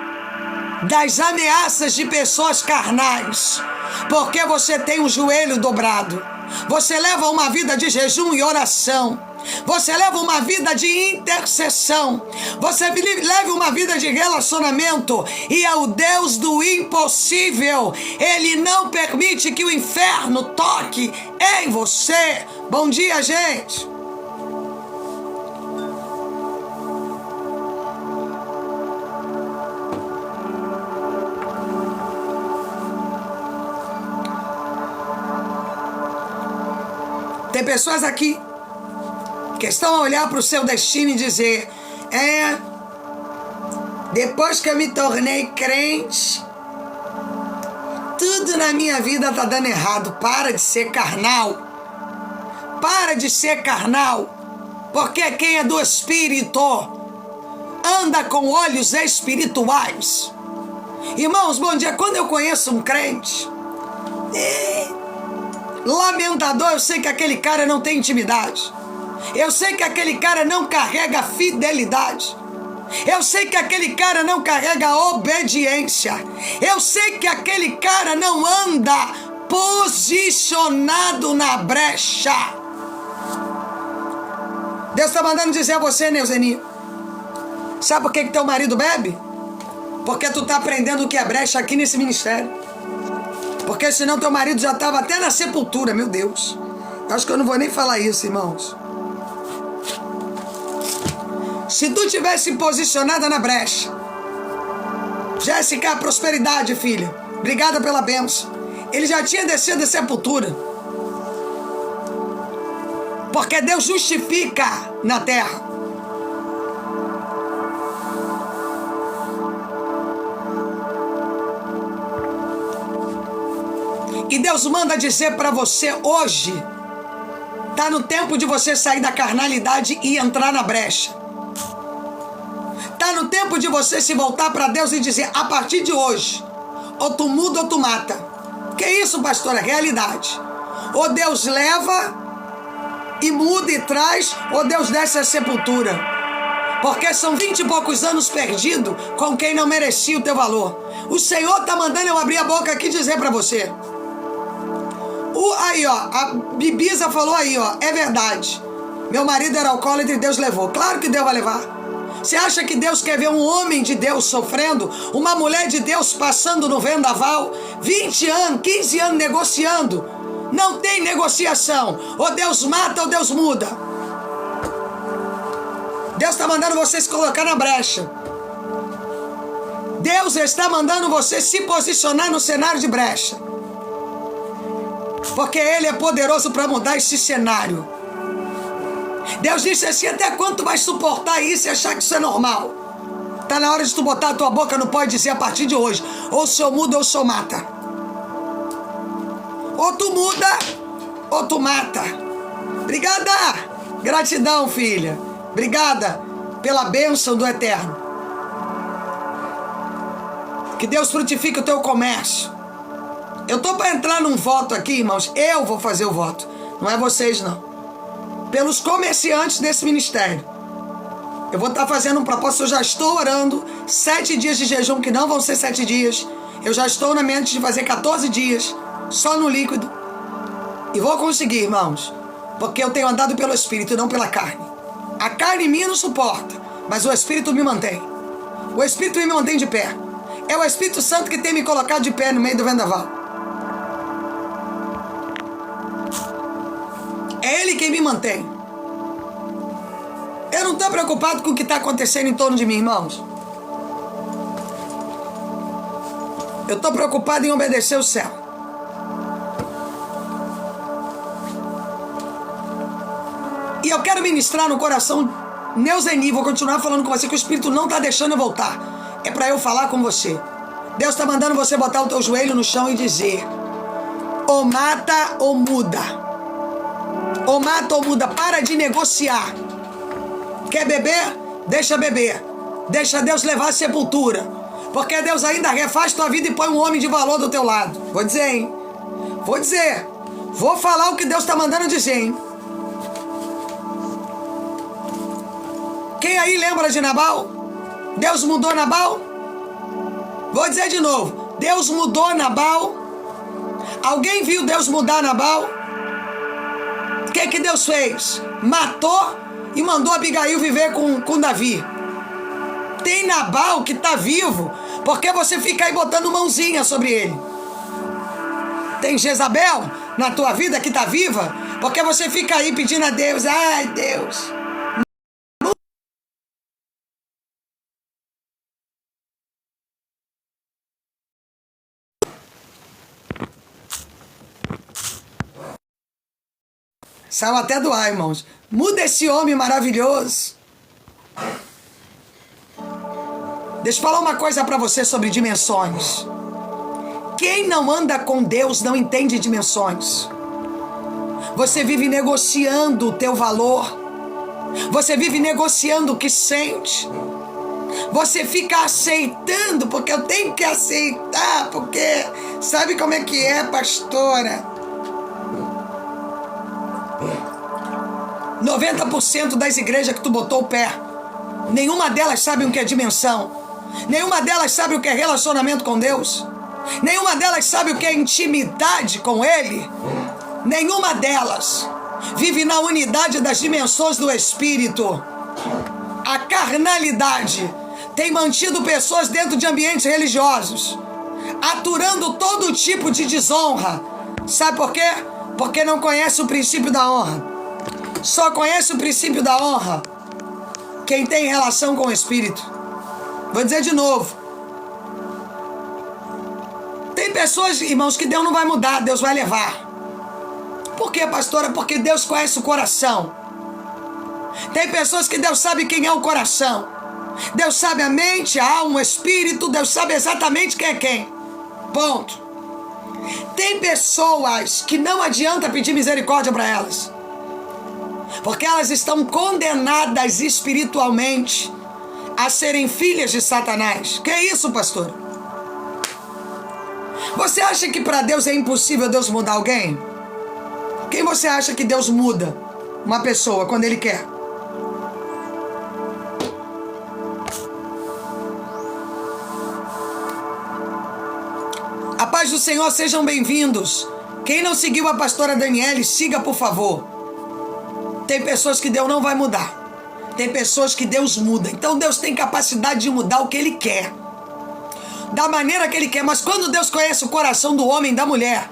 das ameaças de pessoas carnais, porque você tem um joelho dobrado. Você leva uma vida de jejum e oração. Você leva uma vida de intercessão. Você leva uma vida de relacionamento. E é o Deus do impossível. Ele não permite que o inferno toque em você. Bom dia, gente. Tem pessoas aqui que estão a olhar para o seu destino e dizer: depois que eu me tornei crente, tudo na minha vida está dando errado. Para de ser carnal. Para de ser carnal. Porque quem é do Espírito anda com olhos espirituais. Irmãos, bom dia. Quando eu conheço um crente lamentador, eu sei que aquele cara não tem intimidade. Eu sei que aquele cara não carrega fidelidade. Eu sei que aquele cara não carrega obediência. Eu sei que aquele cara não anda posicionado na brecha. Deus está mandando dizer a você, Neuzeni, sabe por que teu marido bebe? Porque tu está aprendendo o que é brecha aqui nesse ministério. Porque senão teu marido já estava até na sepultura, meu Deus. Acho que eu não vou nem falar isso, irmãos. Se tu tivesse posicionada na brecha, Jéssica, prosperidade, filha, obrigada pela bênção, ele já tinha descido da sepultura. Porque Deus justifica na terra. E Deus manda dizer para você hoje, tá no tempo de você sair da carnalidade e entrar na brecha. Tá no tempo de você se voltar para Deus e dizer: a partir de hoje, ou tu muda ou tu mata. Que isso, pastor? É realidade. Ou Deus leva e muda e traz, ou Deus desce a sepultura. Porque são 20 e poucos anos perdidos com quem não merecia o teu valor. O Senhor tá mandando eu abrir a boca aqui e dizer para você. Aí, ó, a Bibisa falou aí, ó, é verdade. Meu marido era alcoólatra e Deus levou. Claro que Deus vai levar. Você acha que Deus quer ver um homem de Deus sofrendo? Uma mulher de Deus passando no vendaval? 20 anos, 15 anos negociando? Não tem negociação. Ou Deus mata ou Deus muda. Deus está mandando você se colocar na brecha. Deus está mandando você se posicionar no cenário de brecha. Porque Ele é poderoso para mudar esse cenário. Deus disse assim: até quando tu vai suportar isso e achar que isso é normal? Tá na hora de tu botar a tua boca no pó e dizer: a partir de hoje, ou o Senhor muda ou o Senhor mata. Ou tu muda ou tu mata. Obrigada. Gratidão, filha. Obrigada pela bênção do Eterno. Que Deus frutifique o teu comércio. Eu tô para entrar num voto aqui, irmãos. Eu vou fazer o voto. Não é vocês, não. Pelos comerciantes desse ministério. Eu vou estar fazendo um propósito. Eu já estou orando 7 dias de jejum, que não vão ser 7 dias. Eu já estou na mente de fazer 14 dias, só no líquido. E vou conseguir, irmãos. Porque eu tenho andado pelo Espírito e não pela carne. A carne minha não suporta, mas o Espírito me mantém. O Espírito me mantém de pé. É o Espírito Santo que tem me colocado de pé no meio do vendaval. É Ele quem me mantém. Eu não estou preocupado com o que está acontecendo em torno de mim, irmãos. Eu estou preocupado em obedecer o céu. E eu quero ministrar no coração Neuzeni. Vou continuar falando com você, que o Espírito não está deixando eu voltar. É para eu falar com você. Deus está mandando você botar o teu joelho no chão e dizer: ou mata ou muda. Ou mata ou muda. Para de negociar. Quer beber? Deixa beber. Deixa Deus levar a sepultura. Porque Deus ainda refaz tua vida e põe um homem de valor do teu lado. Vou dizer, hein? Vou dizer. Vou falar o que Deus está mandando dizer, hein? Quem aí lembra de Nabal? Deus mudou Nabal? Vou dizer de novo. Deus mudou Nabal. Alguém viu Deus mudar Nabal? O que Deus fez? Matou e mandou Abigail viver com Davi. Tem Nabal que está vivo porque você fica aí botando mãozinha sobre ele. Tem Jezabel na tua vida que está viva porque você fica aí pedindo a Deus. Ai, Deus. Saiu até do ar, irmãos. Muda esse homem maravilhoso. Deixa eu falar uma coisa para você sobre dimensões. Quem não anda com Deus não entende dimensões. Você vive negociando o teu valor. Você vive negociando o que sente. Você fica aceitando, porque eu tenho que aceitar, porque sabe como é que é, pastora? 90% das igrejas que tu botou o pé, nenhuma delas sabe o que é dimensão. Nenhuma delas sabe o que é relacionamento com Deus. Nenhuma delas sabe o que é intimidade com Ele. Nenhuma delas vive na unidade das dimensões do Espírito. A carnalidade tem mantido pessoas dentro de ambientes religiosos, aturando todo tipo de desonra. Sabe por quê? Porque não conhece o princípio da honra. Só conhece o princípio da honra quem tem relação com o Espírito. Vou dizer de novo. Tem pessoas, irmãos, que Deus não vai mudar, Deus vai levar. Por quê, pastora? Porque Deus conhece o coração. Tem pessoas que Deus sabe quem é o coração. Deus sabe a mente, a alma, o espírito. Deus sabe exatamente quem é quem. Ponto. Tem pessoas que não adianta pedir misericórdia para elas, porque elas estão condenadas espiritualmente a serem filhas de Satanás. Que é isso, pastor? Você acha que para Deus é impossível Deus mudar alguém? Quem você acha que Deus muda uma pessoa quando Ele quer? A paz do Senhor, sejam bem-vindos. Quem não seguiu a pastora Daniele, siga, por favor. Tem pessoas que Deus não vai mudar. Tem pessoas que Deus muda. Então Deus tem capacidade de mudar o que Ele quer, da maneira que Ele quer. Mas quando Deus conhece o coração do homem e da mulher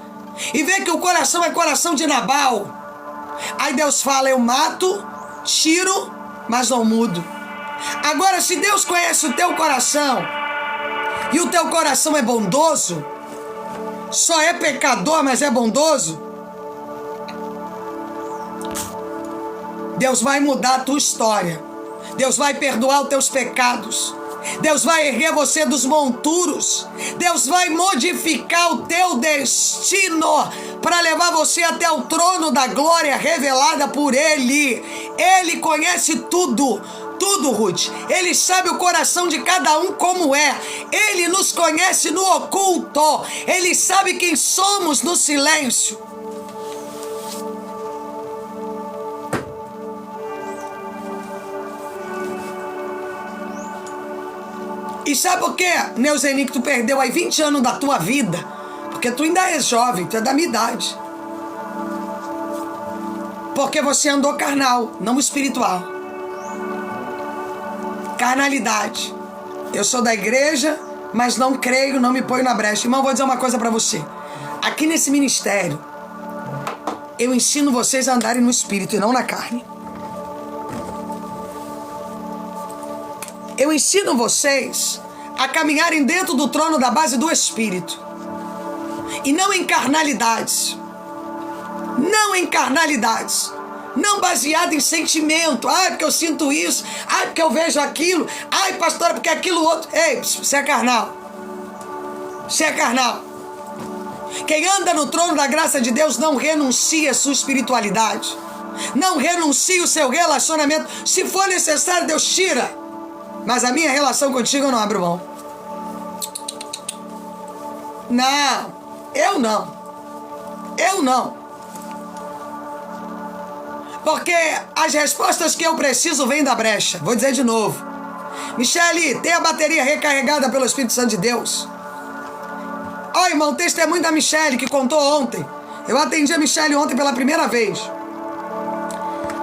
e vê que o coração é coração de Nabal, aí Deus fala: eu mato, tiro, mas não mudo. Agora, se Deus conhece o teu coração e o teu coração é bondoso, só é pecador, mas é bondoso, Deus vai mudar a tua história. Deus vai perdoar os teus pecados. Deus vai erguer você dos monturos. Deus vai modificar o teu destino para levar você até o trono da glória revelada por Ele. Ele conhece tudo. Tudo, Ruth. Ele sabe o coração de cada um como é. Ele nos conhece no oculto. Ele sabe quem somos no silêncio. E sabe por quê, Neuzeni, que tu perdeu aí 20 anos da tua vida? Porque tu ainda és jovem, tu é da minha idade. Porque você andou carnal, não espiritual. Carnalidade. Eu sou da igreja, mas não creio, não me ponho na brecha. Irmão, vou dizer uma coisa pra você. Aqui nesse ministério, eu ensino vocês a andarem no espírito e não na carne. Eu ensino vocês a caminharem dentro do trono da base do Espírito. E não em carnalidades. Não em carnalidades. Não baseado em sentimento. Ai, porque eu sinto isso. Ai, porque eu vejo aquilo. Ai, pastora, porque aquilo outro. Ei, você é carnal. Você é carnal. Quem anda no trono da graça de Deus não renuncia a sua espiritualidade. Não renuncia o seu relacionamento. Se for necessário, Deus tira. Mas a minha relação contigo eu não abro mão. Não, eu não. Eu não. Porque as respostas que eu preciso vêm da brecha. Vou dizer de novo. Michele, tem a bateria recarregada pelo Espírito Santo de Deus. Ó, irmão, testemunho da Michele que contou ontem. Eu atendi a Michele ontem pela primeira vez.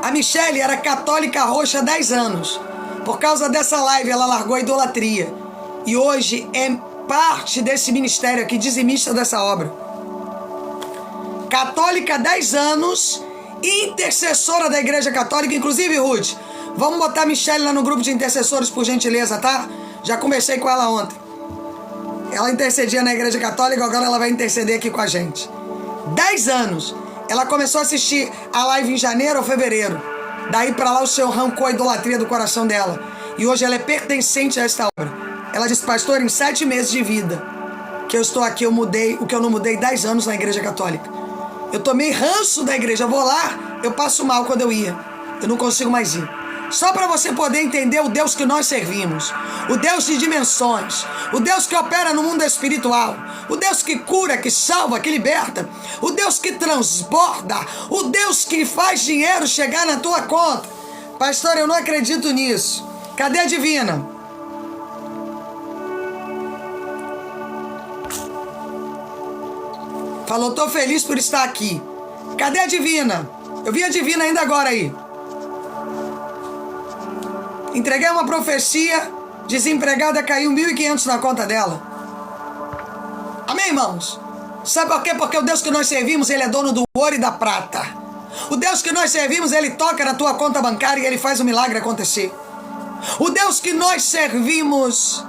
A Michele era católica roxa há 10 anos. Por causa dessa live, ela largou a idolatria. E hoje é parte desse ministério aqui, dizimista dessa obra. Católica há 10 anos, intercessora da Igreja Católica. Inclusive, Ruth, vamos botar a Michele lá no grupo de intercessores, por gentileza, tá? Já conversei com ela ontem. Ela intercedia na Igreja Católica, agora ela vai interceder aqui com a gente. 10 anos. Ela começou a assistir a live em janeiro ou fevereiro. Daí pra lá o Senhor arrancou a idolatria do coração dela. E hoje ela é pertencente a esta obra. Ela disse, pastor, em 7 meses de vida que eu estou aqui, eu mudei o que eu não mudei 10 anos na Igreja Católica. Eu tomei ranço da igreja, eu vou lá, eu passo mal quando eu ia. Eu não consigo mais ir. Só para você poder entender o Deus que nós servimos. O Deus de dimensões. O Deus que opera no mundo espiritual. O Deus que cura, que salva, que liberta. O Deus que transborda. O Deus que faz dinheiro chegar na tua conta. Pastor, eu não acredito nisso. Cadê a Divina? Falou, tô feliz por estar aqui. Cadê a Divina? Eu vi a Divina ainda agora aí. Entreguei uma profecia, desempregada, caiu 1.500 na conta dela. Amém, irmãos? Sabe por quê? Porque o Deus que nós servimos, Ele é dono do ouro e da prata. O Deus que nós servimos, Ele toca na tua conta bancária e Ele faz o milagre acontecer. O Deus que nós servimos,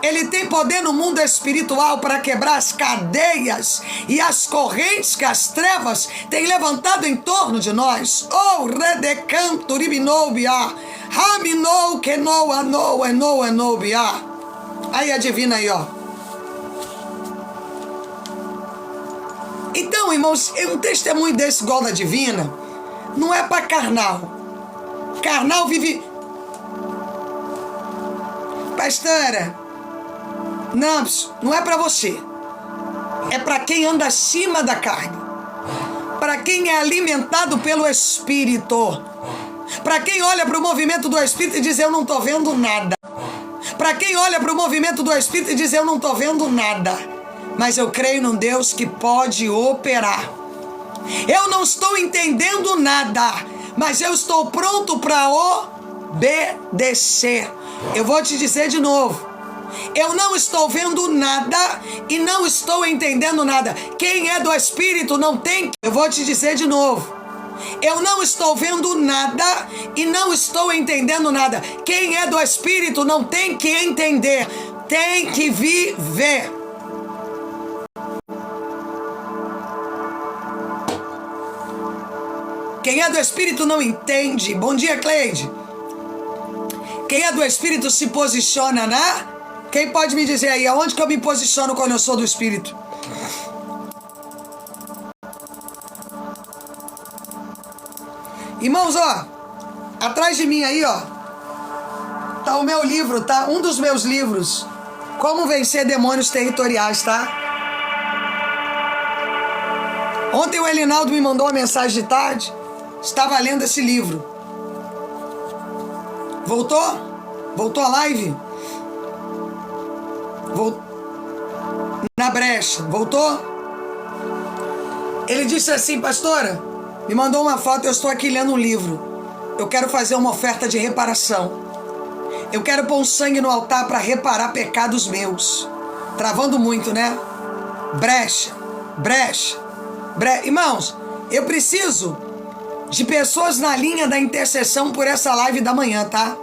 Ele tem poder no mundo espiritual para quebrar as cadeias e as correntes que as trevas têm levantado em torno de nós. Oh, redecanto ribinobia. Raminou que noa noa noa nobia. Aí a Divina aí, ó. Então, irmãos, um testemunho desse igual da Divina não é para carnal. Carnal vive... Pastora, não é para você. É para quem anda acima da carne. Para quem é alimentado pelo Espírito. Para quem olha para o movimento do Espírito e diz, eu não estou vendo nada. Para quem olha para o movimento do Espírito e diz, eu não estou vendo nada. Mas eu creio num Deus que pode operar. Eu não estou entendendo nada, mas eu estou pronto para obedecer. Eu vou te dizer de novo. Eu não estou vendo nada e não estou entendendo nada. Quem é do Espírito não tem... Eu vou te dizer de novo. Eu não estou vendo nada e não estou entendendo nada. Quem é do Espírito não tem que entender, tem que viver. Quem é do Espírito não entende. Bom dia, Cleide. Quem é do Espírito se posiciona na... Quem pode me dizer aí, aonde que eu me posiciono quando eu sou do Espírito? Irmãos, ó, atrás de mim aí, ó, tá o meu livro, tá? Um dos meus livros, Como Vencer Demônios Territoriais, tá? Ontem o Elinaldo me mandou uma mensagem de tarde, estava lendo esse livro. Voltou? Voltou a live? Na brecha, voltou? Ele disse assim, pastora, me mandou uma foto, eu estou aqui lendo um livro. Eu quero fazer uma oferta de reparação. Eu quero pôr um sangue no altar para reparar pecados meus. Travando muito, né? Brecha. Irmãos, eu preciso de pessoas na linha da intercessão por essa live da manhã, tá?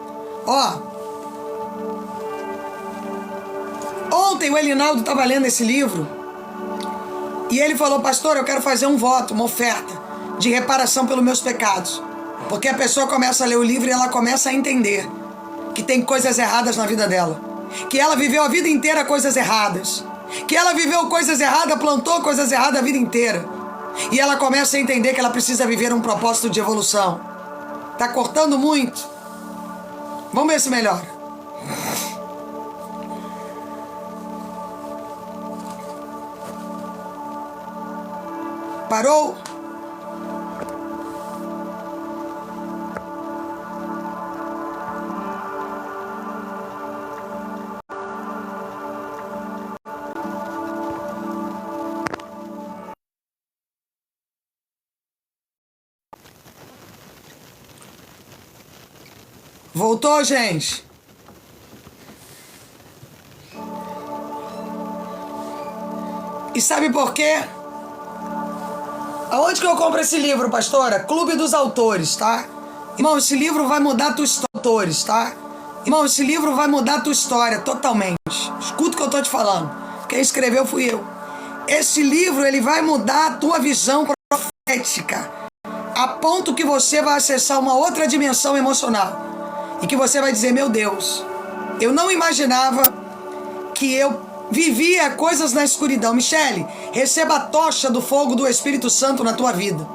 Ó. Ontem o Elinaldo estava lendo esse livro e ele falou, pastor, eu quero fazer um voto, uma oferta de reparação pelos meus pecados. Porque a pessoa começa a ler o livro e ela começa a entender que tem coisas erradas na vida dela. Que ela viveu a vida inteira coisas erradas. Que ela viveu coisas erradas, plantou coisas erradas a vida inteira. E ela começa a entender que ela precisa viver um propósito de evolução. Tá cortando muito? Vamos ver se melhora. Parou? Voltou, gente? E sabe por quê? Aonde que eu compro esse livro, pastora? Clube dos Autores, tá? Irmão, esse livro vai mudar tua história, tá? Irmão, esse livro vai mudar tua história totalmente. Escuta o que eu tô te falando. Quem escreveu fui eu. Esse livro, ele vai mudar a tua visão profética, a ponto que você vai acessar uma outra dimensão emocional. E que você vai dizer, meu Deus, eu não imaginava que eu vivia coisas na escuridão. Michele, receba a tocha do fogo do Espírito Santo na tua vida.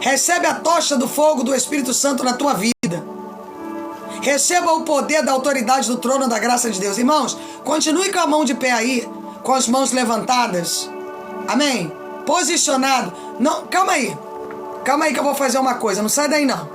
Recebe a tocha do fogo do Espírito Santo na tua vida. Receba o poder da autoridade do trono da graça de Deus. Irmãos, continue com a mão de pé aí, com as mãos levantadas. Amém? Posicionado. Não, calma aí. Calma aí que eu vou fazer uma coisa. Não sai daí não.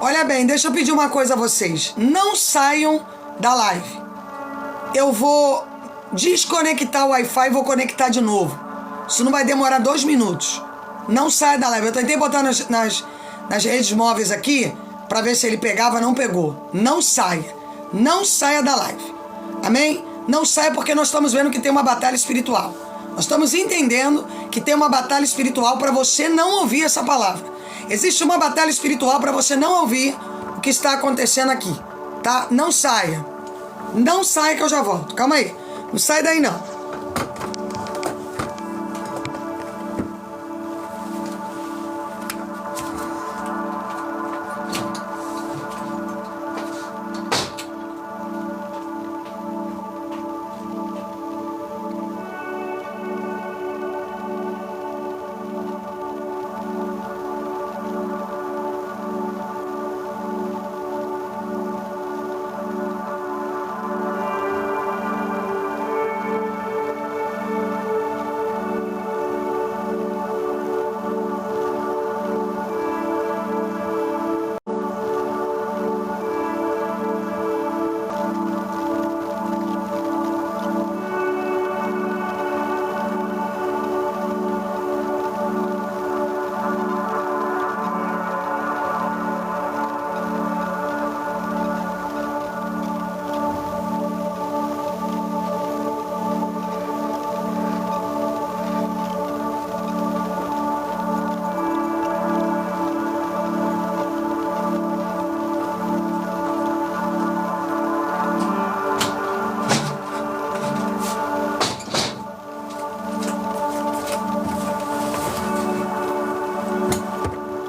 Olha bem, deixa eu pedir uma coisa a vocês. Não saiam da live. Eu vou desconectar o Wi-Fi e vou conectar de novo. Isso não vai demorar 2 minutos. Não saia da live. Eu tentei botar nas redes móveis aqui para ver se ele pegava, não pegou. Não saia. Não saia da live. Amém? Não saia porque nós estamos vendo que tem uma batalha espiritual. Nós estamos entendendo que tem uma batalha espiritual para você não ouvir essa palavra. Existe uma batalha espiritual para você não ouvir o que está acontecendo aqui, tá? Não saia. Não saia que eu já volto. Calma aí. Não sai daí não.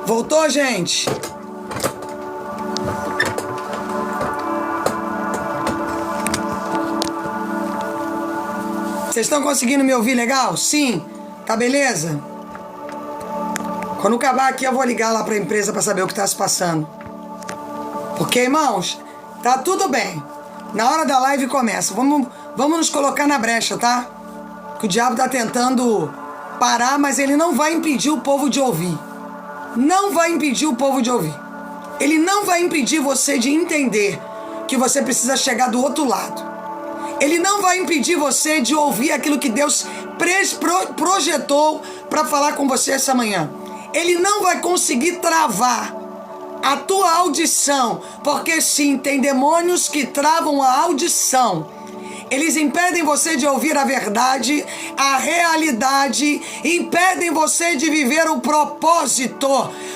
Voltou, gente? Vocês estão conseguindo me ouvir legal? Sim? Tá beleza? Quando acabar aqui eu vou ligar lá para a empresa para saber o que está se passando. Porque, irmãos, tá tudo bem. Na hora da live começa. Vamos nos colocar na brecha, tá? Que o diabo tá tentando parar, mas ele não vai impedir o povo de ouvir. Não vai impedir o povo de ouvir. Ele não vai impedir você de entender que você precisa chegar do outro lado. Ele não vai impedir você de ouvir aquilo que Deus projetou para falar com você essa manhã. Ele não vai conseguir travar a tua audição, porque sim, tem demônios que travam a audição. Eles impedem você de ouvir a verdade, a realidade, impedem você de viver o propósito,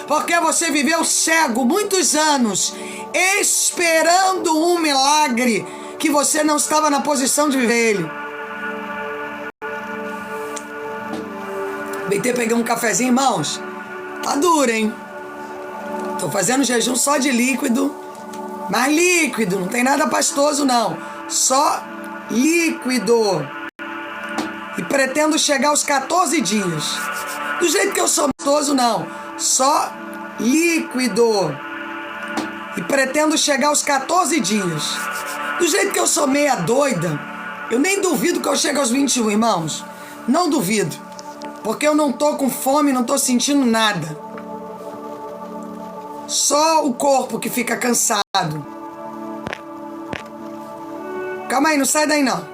porque você viveu cego muitos anos, esperando um milagre que você não estava na posição de viver ele. Peguei um cafezinho, irmãos. Tá duro, hein? Tô fazendo jejum só de líquido, mas líquido, não tem nada pastoso não, só líquido. E pretendo chegar aos 14 dias. Do jeito que eu sou pastoso não, só líquido. E pretendo chegar aos 14 dias. Do jeito que eu sou meia doida, eu nem duvido que eu chegue aos 21, irmãos. Não duvido. Porque eu não tô com fome, não tô sentindo nada. Só o corpo que fica cansado. Calma aí, não sai daí não.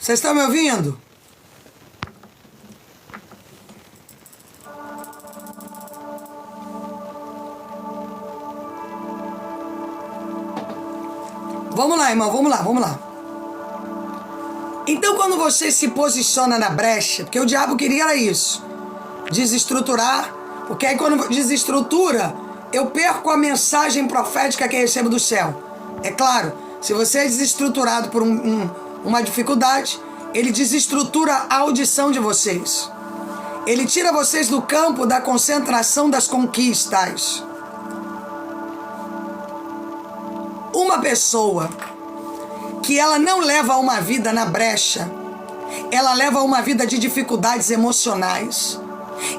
Vocês estão me ouvindo? Vamos lá, irmão, vamos lá. Então, quando você se posiciona na brecha, porque o diabo queria isso, desestruturar, porque aí quando desestrutura, eu perco a mensagem profética que recebo do céu. É claro, se você é desestruturado por uma dificuldade, ele desestrutura a audição de vocês. Ele tira vocês do campo da concentração das conquistas. Uma pessoa que ela não leva uma vida na brecha, ela leva uma vida de dificuldades emocionais,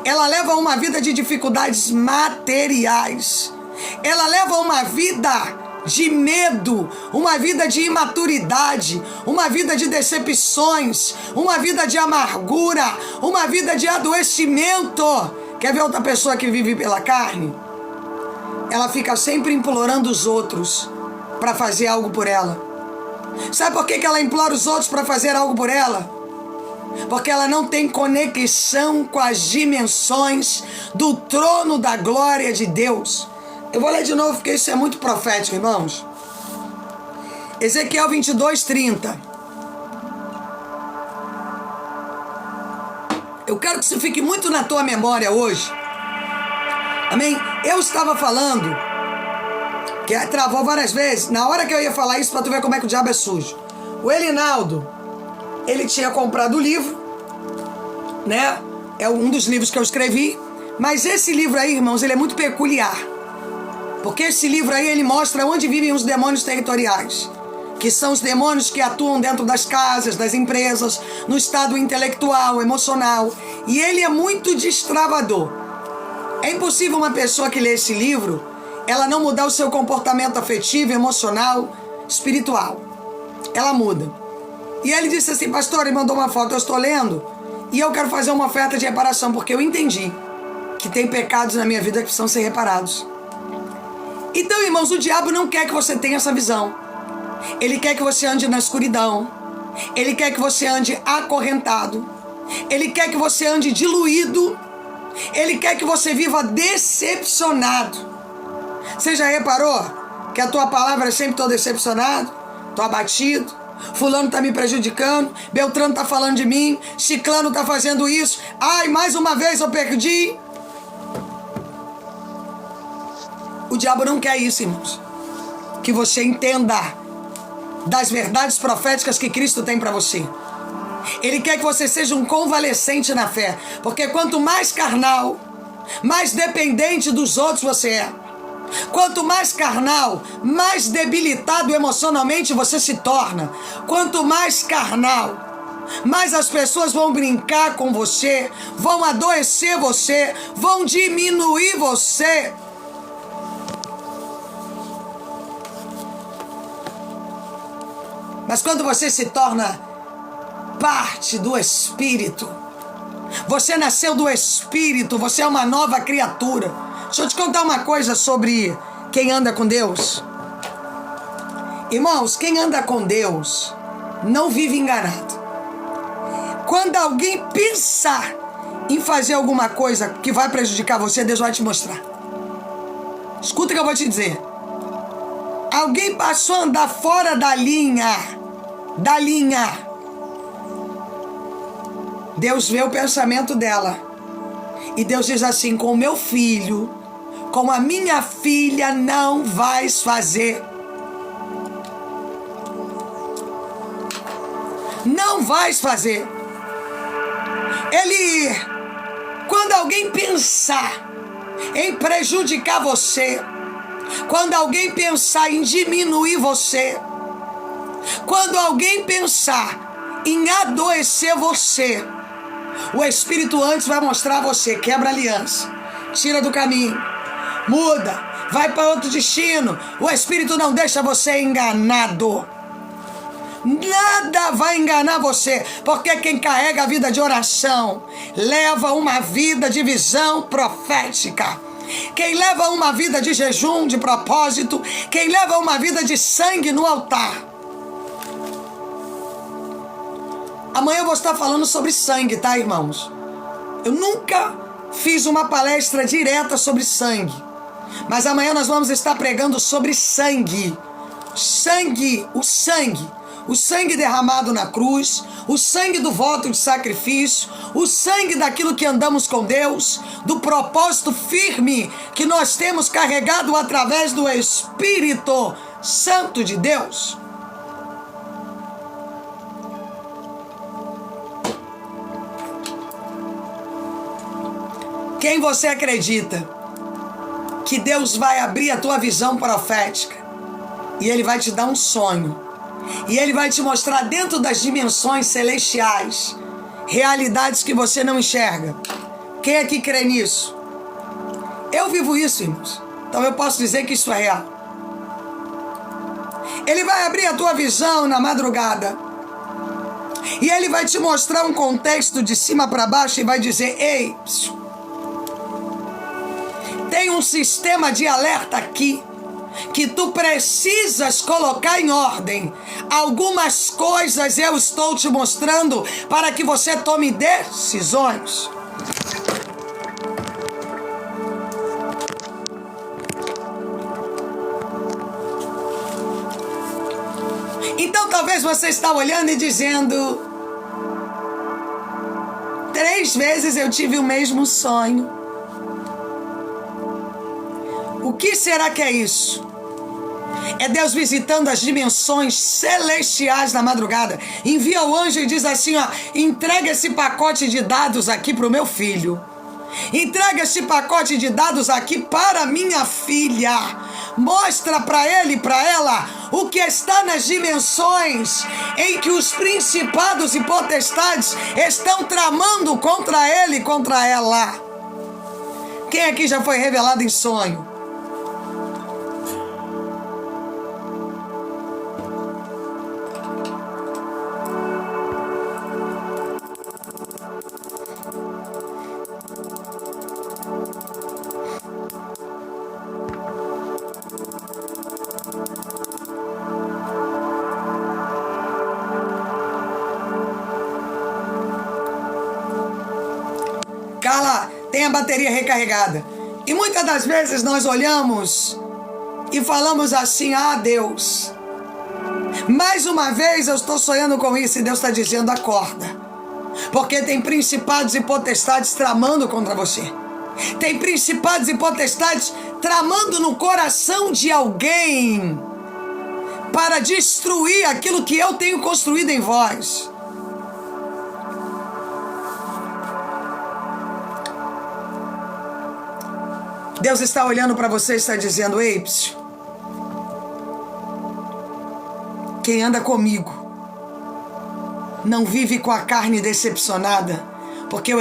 ela leva uma vida de dificuldades materiais, ela leva uma vida de medo, uma vida de imaturidade, uma vida de decepções, uma vida de amargura, uma vida de adoecimento. Quer ver outra pessoa que vive pela carne? Ela fica sempre implorando os outros para fazer algo por ela. Sabe por que ela implora os outros para fazer algo por ela? Porque ela não tem conexão com as dimensões do trono da glória de Deus. Eu vou ler de novo porque isso é muito profético, irmãos. Ezequiel 22:30. Eu quero que isso fique muito na tua memória hoje. Amém? Eu estava falando, que travou várias vezes, na hora que eu ia falar isso para tu ver como é que o diabo é sujo. O Elinaldo, ele tinha comprado o livro, né? É um dos livros que eu escrevi. Mas esse livro aí, irmãos, ele é muito peculiar. Porque esse livro aí, ele mostra onde vivem os demônios territoriais, que são os demônios que atuam dentro das casas, das empresas, no estado intelectual, emocional. E ele é muito destravador. É impossível uma pessoa que lê esse livro, ela não mudar o seu comportamento afetivo, emocional, espiritual. Ela muda. E ele disse assim: pastor, ele mandou uma foto, eu estou lendo, e eu quero fazer uma oferta de reparação, porque eu entendi que tem pecados na minha vida que precisam ser reparados. Então, irmãos, o diabo não quer que você tenha essa visão. Ele quer que você ande na escuridão. Ele quer que você ande acorrentado. Ele quer que você ande diluído. Ele quer que você viva decepcionado. Você já reparou que a tua palavra é sempre: tô decepcionado, tô abatido, fulano tá me prejudicando, Beltrano tá falando de mim, Ciclano tá fazendo isso, ai, mais uma vez eu perdi. O diabo não quer isso, irmãos. Que você entenda das verdades proféticas que Cristo tem para você. Ele quer que você seja um convalescente na fé. Porque quanto mais carnal, mais dependente dos outros você é. Quanto mais carnal, mais debilitado emocionalmente você se torna. Quanto mais carnal, mais as pessoas vão brincar com você, vão adoecer você, vão diminuir você. Mas quando você se torna parte do Espírito, você nasceu do Espírito, você é uma nova criatura. Deixa eu te contar uma coisa sobre quem anda com Deus. Irmãos, quem anda com Deus não vive enganado. Quando alguém pensar em fazer alguma coisa que vai prejudicar você, Deus vai te mostrar. Escuta o que eu vou te dizer. Alguém passou a andar fora da linha. Da linha. Deus vê o pensamento dela. E Deus diz assim: com o meu filho, com a minha filha, não vais fazer. Não vais fazer. Ele, quando alguém pensar em prejudicar você, quando alguém pensar em diminuir você, quando alguém pensar em adoecer você, o Espírito antes vai mostrar a você: quebra a aliança, tira do caminho, muda, vai para outro destino. O Espírito não deixa você enganado. Nada vai enganar você, porque quem carrega a vida de oração leva uma vida de visão profética. Quem leva uma vida de jejum, de propósito, quem leva uma vida de sangue no altar. Amanhã eu vou estar falando sobre sangue, tá, irmãos? Eu nunca fiz uma palestra direta sobre sangue, mas amanhã nós vamos estar pregando sobre sangue. Sangue, o sangue. O sangue derramado na cruz, o sangue do voto de sacrifício, o sangue daquilo que andamos com Deus, do propósito firme que nós temos carregado através do Espírito Santo de Deus. Quem você acredita que Deus vai abrir a tua visão profética e Ele vai te dar um sonho? E Ele vai te mostrar dentro das dimensões celestiais realidades que você não enxerga. Quem aqui crê nisso? Eu vivo isso, irmãos. Então eu posso dizer que isso é real. Ele vai abrir a tua visão na madrugada. E Ele vai te mostrar um contexto de cima para baixo e vai dizer: ei, tem um sistema de alerta aqui que tu precisas colocar em ordem. Algumas coisas eu estou te mostrando para que você tome decisões. Então talvez você está olhando e dizendo: 3 vezes eu tive o mesmo sonho. O que será que é isso? É Deus visitando as dimensões celestiais na madrugada. Envia o anjo e diz assim: ó, entrega esse pacote de dados aqui para o meu filho. Entrega esse pacote de dados aqui para minha filha. Mostra para ele e para ela o que está nas dimensões em que os principados e potestades estão tramando contra ele e contra ela. Quem aqui já foi revelado em sonho? Carla, tem a bateria recarregada. E muitas das vezes nós olhamos e falamos assim: ah, Deus, mais uma vez eu estou sonhando com isso. E Deus está dizendo: acorda, porque tem principados e potestades tramando contra você. Tem principados e potestades tramando no coração de alguém para destruir aquilo que eu tenho construído em vós. Deus está olhando para você e está dizendo: ei, quem anda comigo não vive com a carne decepcionada, porque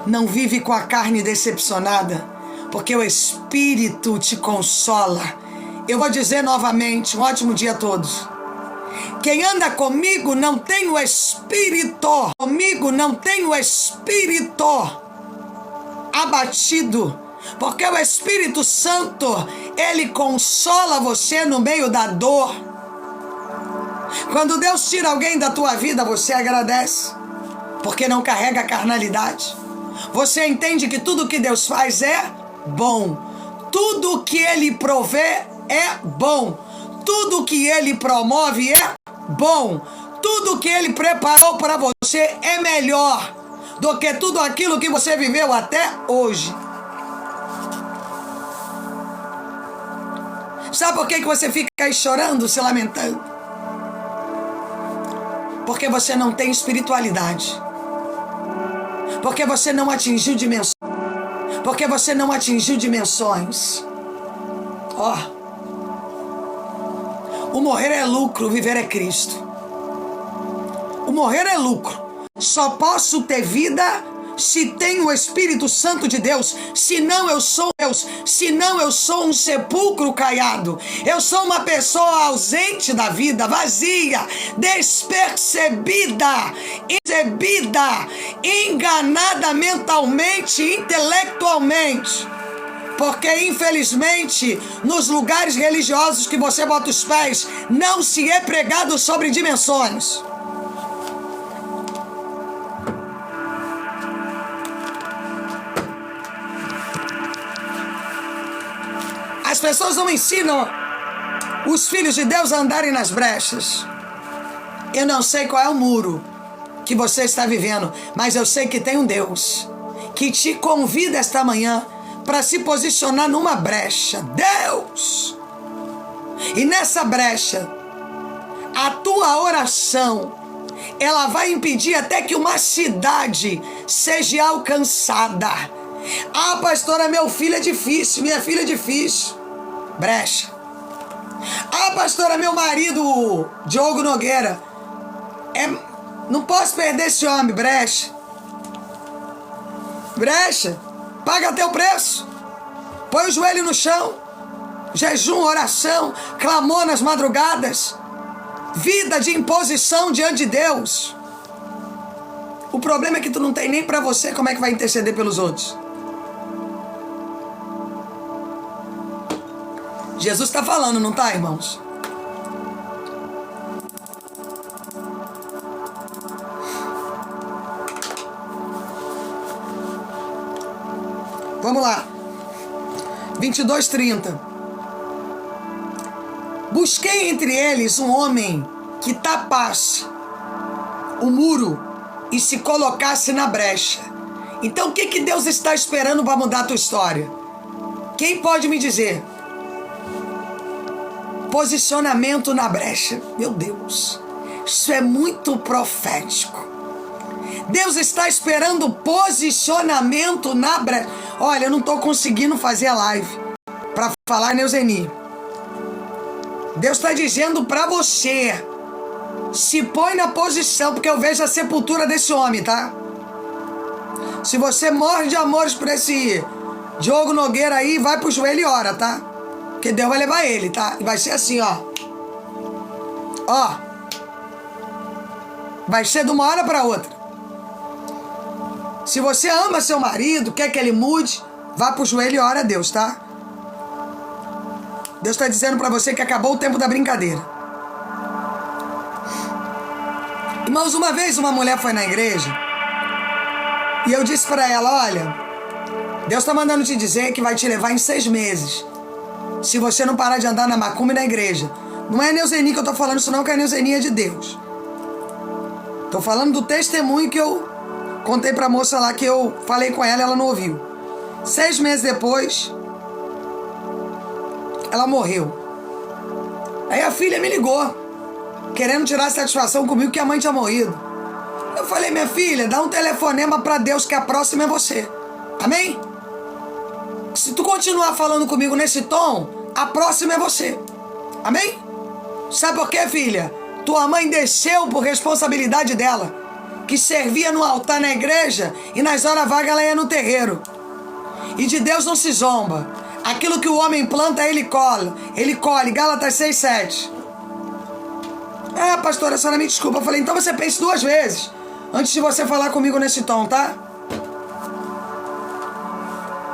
não vive com a carne decepcionada, porque o Espírito te consola. Eu vou dizer novamente: um ótimo dia a todos. Quem anda comigo não tem o Espírito, comigo não tem o Espírito abatido, porque o Espírito Santo, ele consola você no meio da dor. Quando Deus tira alguém da tua vida, você agradece, porque não carrega a carnalidade. Você entende que tudo que Deus faz é bom. Tudo que Ele provê é bom. Tudo que Ele promove é bom. Tudo que Ele preparou para você é melhor do que tudo aquilo que você viveu até hoje. Sabe por que você fica aí chorando, se lamentando? Porque você não tem espiritualidade. Porque você não atingiu dimensões. Porque você não atingiu dimensões. Ó. O morrer é lucro, o viver é Cristo. O morrer é lucro. Só posso ter vida se tenho o Espírito Santo de Deus. Senão eu sou Deus. Senão eu sou um sepulcro caiado. Eu sou uma pessoa ausente da vida, vazia, despercebida, enganada mentalmente, intelectualmente. Porque, infelizmente, nos lugares religiosos que você bota os pés, não se é pregado sobre dimensões. As pessoas não ensinam os filhos de Deus a andarem nas brechas. Eu não sei qual é o muro que você está vivendo, mas eu sei que tem um Deus que te convida esta manhã para se posicionar numa brecha. Deus! E nessa brecha, a tua oração, ela vai impedir até que uma cidade seja alcançada. Ah, pastora, meu filho é difícil, minha filha é difícil. Brecha. Ah, pastora, meu marido, Diogo Nogueira, não posso perder esse homem. Brecha. Brecha. Paga teu preço. Põe o joelho no chão. Jejum, oração, clamor nas madrugadas. Vida de imposição diante de Deus. O problema é que tu não tem nem pra você. Como é que vai interceder pelos outros? Jesus está falando, não está, irmãos? Vamos lá. 22:30. Busquei entre eles um homem que tapasse o muro e se colocasse na brecha. Então o que Deus está esperando para mudar a tua história? Quem pode me dizer? Posicionamento na brecha. Meu Deus, isso é muito profético. Deus está esperando posicionamento na brecha. Olha, eu não estou conseguindo fazer a live para falar Neuzeni. Deus está dizendo para você, se põe na posição, porque eu vejo a sepultura desse homem, tá? Se você morre de amores por esse Diogo Nogueira aí, vai pro joelho e ora, tá? Porque Deus vai levar ele, tá? E vai ser assim, ó. Ó. Vai ser de uma hora para outra. Se você ama seu marido, quer que ele mude, vá pro joelho e ora a Deus, tá? Deus está dizendo para você que acabou o tempo da brincadeira. Irmãos, uma vez uma mulher foi na igreja e eu disse para ela, olha, Deus está mandando te dizer que vai te levar em 6 meses. Se você não parar de andar na macumba e na igreja. Não é Neuzeni que eu tô falando isso não, que a Neuzeni é de Deus. Tô falando do testemunho que eu contei pra moça lá, que eu falei com ela e ela não ouviu. 6 meses depois, ela morreu. Aí a filha me ligou, querendo tirar satisfação comigo que a mãe tinha morrido. Eu falei, minha filha, dá um telefonema pra Deus que a próxima é você. Amém? Se tu continuar falando comigo nesse tom, a próxima é você. Amém? Sabe por quê, filha? Tua mãe desceu por responsabilidade dela, que servia no altar na igreja e nas horas vagas ela ia no terreiro. E de Deus não se zomba. Aquilo que o homem planta, ele colhe. Gálatas 6:7. Pastora, a senhora me desculpa. Eu falei, então você pense 2 vezes antes de você falar comigo nesse tom, tá?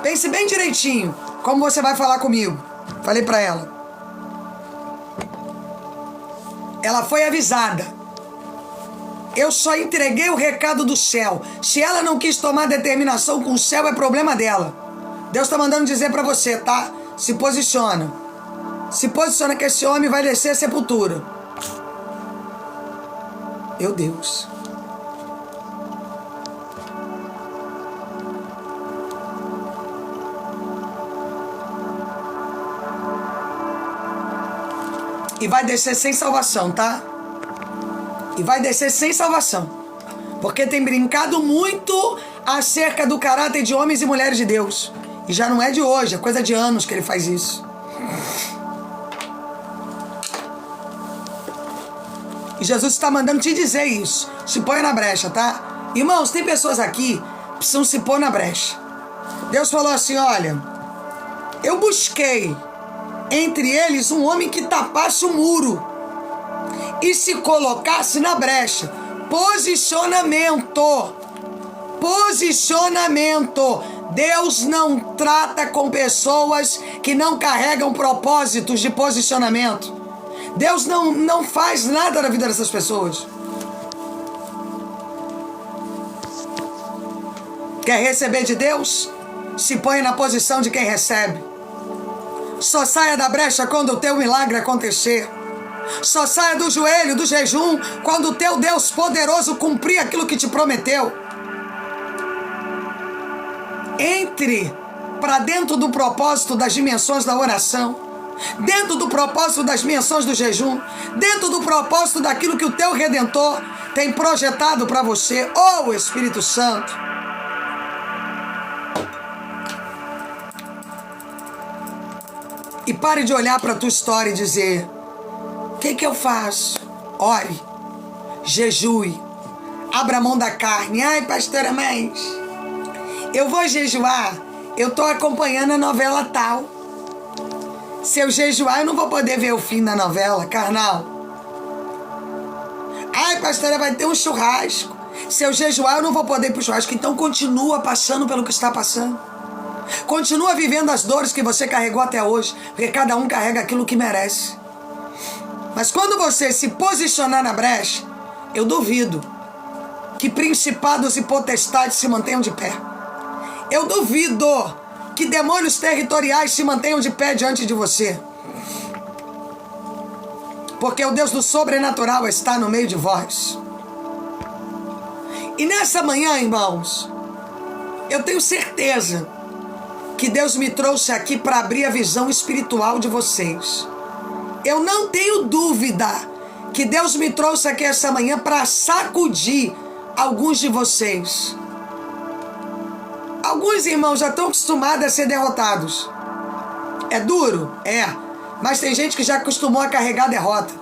Pense bem direitinho como você vai falar comigo. Falei pra ela. Ela foi avisada. Eu só entreguei o recado do céu. Se ela não quis tomar determinação com o céu, é problema dela. Deus tá mandando dizer pra você, tá? Se posiciona. Se posiciona que esse homem vai descer a sepultura. Meu Deus. E vai descer sem salvação, tá? E vai descer sem salvação. Porque tem brincado muito acerca do caráter de homens e mulheres de Deus. E já não é de hoje, é coisa de anos que ele faz isso. E Jesus está mandando te dizer isso. Se põe na brecha, tá? Irmãos, tem pessoas aqui que precisam se pôr na brecha. Deus falou assim, olha, eu busquei entre eles um homem que tapasse o muro e se colocasse na brecha. Posicionamento. Posicionamento. Deus não trata com pessoas que não carregam propósitos de posicionamento. Deus não faz nada na vida dessas pessoas. Quer receber de Deus? Se põe na posição de quem recebe. Só saia da brecha quando o teu milagre acontecer. Só saia do joelho, do jejum, quando o teu Deus poderoso cumprir aquilo que te prometeu. Entre para dentro do propósito das dimensões da oração, dentro do propósito das dimensões do jejum, dentro do propósito daquilo que o teu Redentor tem projetado para você, oh Espírito Santo. E pare de olhar para a tua história e dizer, o que eu faço? Ore, jejue, abra a mão da carne. Ai, pastora, mas eu vou jejuar, eu estou acompanhando a novela tal. Se eu jejuar, eu não vou poder ver o fim da novela, carnal. Ai, pastora, vai ter um churrasco. Se eu jejuar, eu não vou poder ir para o churrasco. Então continua passando pelo que está passando. Continua vivendo as dores que você carregou até hoje, porque cada um carrega aquilo que merece. Mas quando você se posicionar na brecha, eu duvido que principados e potestades se mantenham de pé. Eu duvido que demônios territoriais se mantenham de pé diante de você. Porque o Deus do sobrenatural está no meio de vós. E nessa manhã, irmãos, eu tenho certeza que Deus me trouxe aqui para abrir a visão espiritual de vocês. Eu não tenho dúvida que Deus me trouxe aqui essa manhã para sacudir alguns de vocês. Alguns irmãos já estão acostumados a ser derrotados. É duro? É. Mas tem gente que já acostumou a carregar derrota.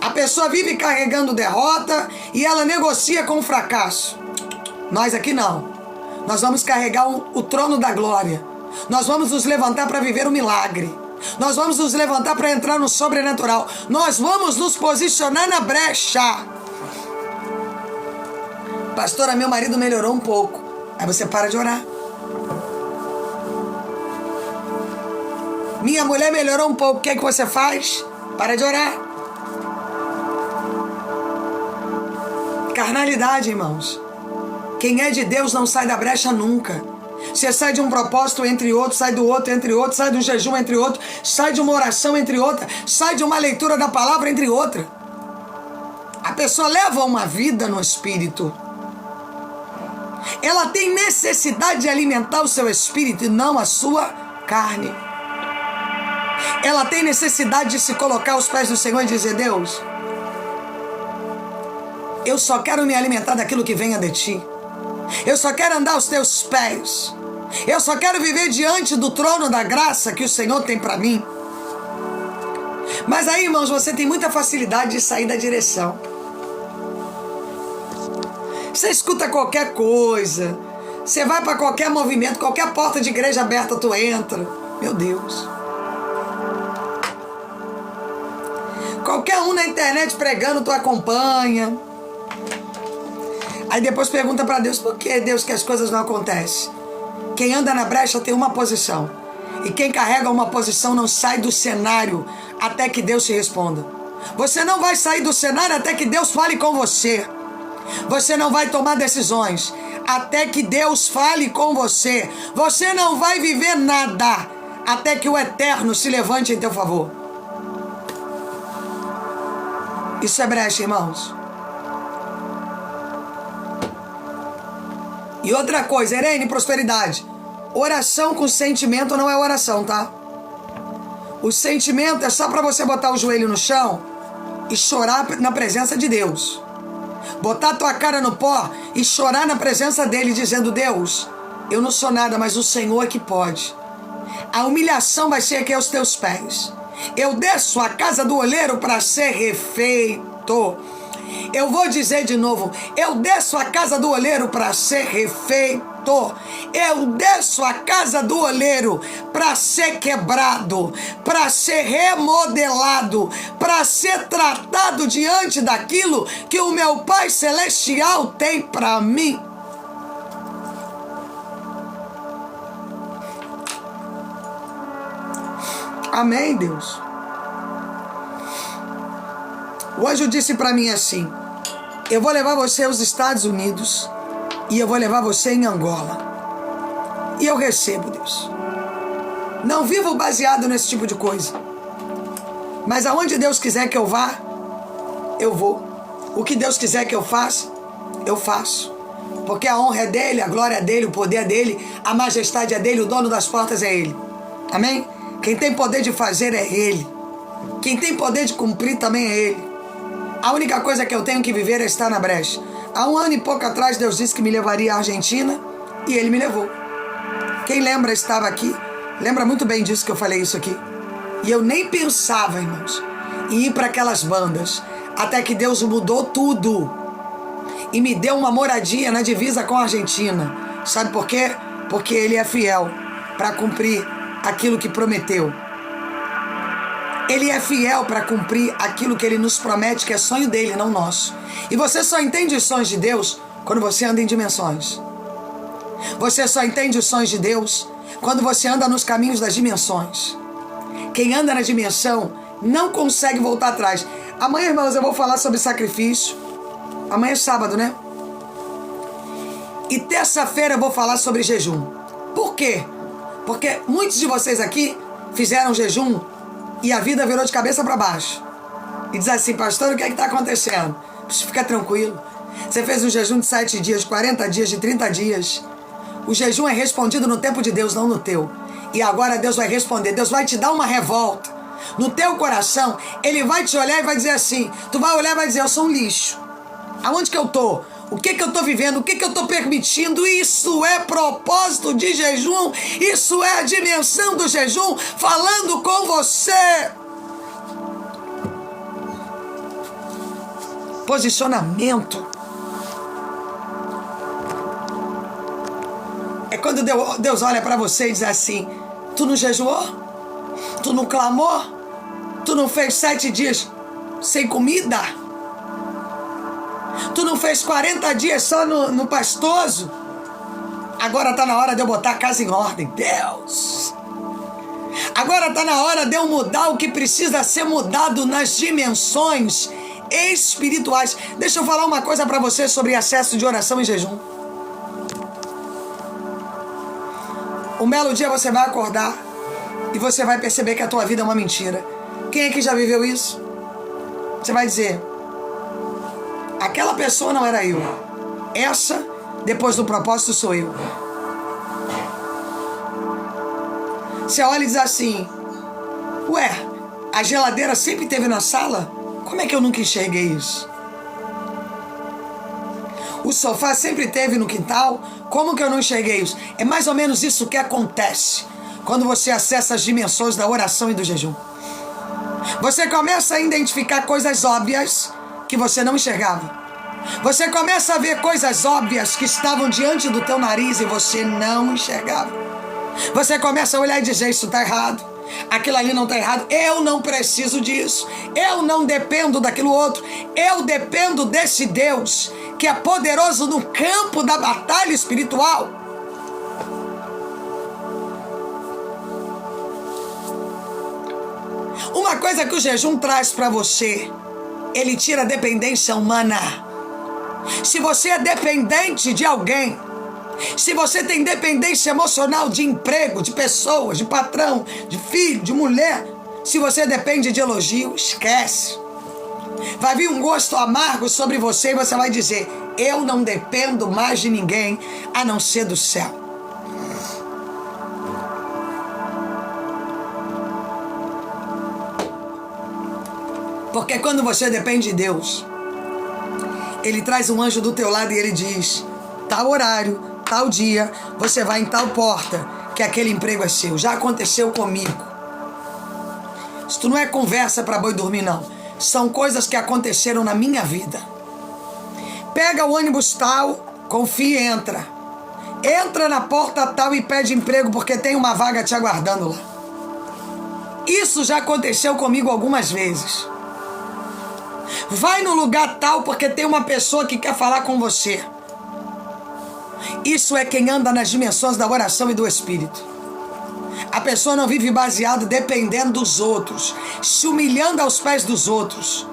A pessoa vive carregando derrota e ela negocia com o fracasso. Nós aqui não. Nós vamos carregar o trono da glória. Nós vamos nos levantar para viver um milagre. Nós vamos nos levantar para entrar no sobrenatural. Nós vamos nos posicionar na brecha. Pastora, meu marido melhorou um pouco. Aí você para de orar. Minha mulher melhorou um pouco. O que é que você faz? Para de orar. Carnalidade, irmãos. Quem é de Deus não sai da brecha nunca. Você sai de um propósito entre outros, sai do outro entre outros, sai de um jejum entre outros, sai de uma oração entre outra, sai de uma leitura da palavra entre outra. A pessoa leva uma vida no espírito. Ela tem necessidade de alimentar o seu espírito e não a sua carne. Ela tem necessidade de se colocar aos pés do Senhor e dizer, Deus, eu só quero me alimentar daquilo que venha de Ti. Eu só quero andar aos Teus pés. Eu só quero viver diante do trono da graça que o Senhor tem para mim. Mas aí, irmãos, você tem muita facilidade de sair da direção. Você escuta qualquer coisa. Você vai para qualquer movimento, qualquer porta de igreja aberta tu entra. Meu Deus. Qualquer um na internet pregando tu acompanha. Aí depois pergunta para Deus, por que Deus que as coisas não acontecem? Quem anda na brecha tem uma posição. E quem carrega uma posição não sai do cenário até que Deus te responda. Você não vai sair do cenário até que Deus fale com você. Você não vai tomar decisões até que Deus fale com você. Você não vai viver nada até que o Eterno se levante em teu favor. Isso é brecha, irmãos. E outra coisa, Irene, prosperidade. Oração com sentimento não é oração, tá? O sentimento é só para você botar o joelho no chão e chorar na presença de Deus. Botar a tua cara no pó e chorar na presença dele, dizendo: Deus, eu não sou nada, mas o Senhor é que pode. A humilhação vai ser aqui aos teus pés. Eu desço a casa do oleiro para ser refeito. Eu vou dizer de novo: eu desço a casa do oleiro para ser refeito. Eu desço a casa do oleiro para ser quebrado, para ser remodelado, para ser tratado diante daquilo que o meu Pai Celestial tem para mim. Amém, Deus? O anjo disse para mim assim: eu vou levar você aos Estados Unidos e eu vou levar você em Angola. E eu recebo, Deus. Não vivo baseado nesse tipo de coisa. Mas aonde Deus quiser que eu vá, eu vou. O que Deus quiser que eu faça, eu faço. Porque a honra é dele, a glória é dele, o poder é dele, a majestade é dele, o dono das portas é ele. Amém? Quem tem poder de fazer é ele. Quem tem poder de cumprir também é ele. A única coisa que eu tenho que viver é estar na brecha. Há 1 ano e pouco atrás, Deus disse que me levaria à Argentina e ele me levou. Quem lembra, estava aqui, lembra muito bem disso que eu falei isso aqui. E eu nem pensava, irmãos, em ir para aquelas bandas, até que Deus mudou tudo e me deu uma moradia na divisa com a Argentina. Sabe por quê? Porque ele é fiel para cumprir aquilo que prometeu. Ele é fiel para cumprir aquilo que ele nos promete, que é sonho dele, não nosso. E você só entende os sonhos de Deus quando você anda em dimensões. Você só entende os sonhos de Deus quando você anda nos caminhos das dimensões. Quem anda na dimensão não consegue voltar atrás. Amanhã, irmãos, eu vou falar sobre sacrifício. Amanhã é sábado, né? E terça-feira eu vou falar sobre jejum. Por quê? Porque muitos de vocês aqui fizeram jejum e a vida virou de cabeça para baixo. E diz assim: pastor, o que é que está acontecendo? Fica tranquilo. Você fez um jejum de 7 dias, de 40 dias, de 30 dias. O jejum é respondido no tempo de Deus, não no teu. E agora Deus vai responder. Deus vai te dar uma revolta. No teu coração, Ele vai te olhar e vai dizer assim. Tu vai olhar e vai dizer: eu sou um lixo. Aonde que eu tô? O que eu tô vivendo? O que eu tô permitindo? Isso é propósito de jejum. Isso é a dimensão do jejum falando com você. Posicionamento. É quando Deus olha para você e diz assim: tu não jejuou? Tu não clamou? Tu não fez 7 dias sem comida? Tu não fez 40 dias só no pastoso? Agora está na hora de eu botar a casa em ordem. Deus! Agora está na hora de eu mudar o que precisa ser mudado nas dimensões espirituais. Deixa eu falar uma coisa para você sobre acesso de oração e jejum. Um belo dia você vai acordar e você vai perceber que a tua vida é uma mentira. Quem aqui já viveu isso? Você vai dizer: aquela pessoa não era eu. Essa, depois do propósito, sou eu. Você olha e diz assim: ué, a geladeira sempre esteve na sala? Como é que eu nunca enxerguei isso? O sofá sempre esteve no quintal? Como que eu não enxerguei isso? É mais ou menos isso que acontece quando você acessa as dimensões da oração e do jejum. Você começa a identificar coisas óbvias que você não enxergava. Você começa a ver coisas óbvias que estavam diante do teu nariz e você não enxergava. Você começa a olhar e dizer: isso está errado, aquilo ali não está errado, eu não preciso disso, eu não dependo daquilo outro, eu dependo desse Deus que é poderoso no campo da batalha espiritual. Uma coisa que o jejum traz para você, ele tira a dependência humana. Se você é dependente de alguém, Se você tem dependência emocional de emprego, de pessoas, de patrão, de filho, de mulher, se você depende de elogio, esquece. Vai vir um gosto amargo sobre você e você vai dizer: eu não dependo mais de ninguém a não ser do céu. Porque quando você depende de Deus, Ele traz um anjo do teu lado e Ele diz: tal horário, tal dia, você vai em tal porta, que aquele emprego é seu. Já aconteceu comigo. Isso não é conversa para boi dormir, não. São coisas que aconteceram na minha vida. Pega o ônibus tal, confia e entra. Entra na porta tal e pede emprego porque tem uma vaga te aguardando lá. Isso já aconteceu comigo algumas vezes. Vai no lugar tal porque tem uma pessoa que quer falar com você. Isso é quem anda nas dimensões da oração e do Espírito. A pessoa não vive baseado dependendo dos outros, se humilhando aos pés dos outros,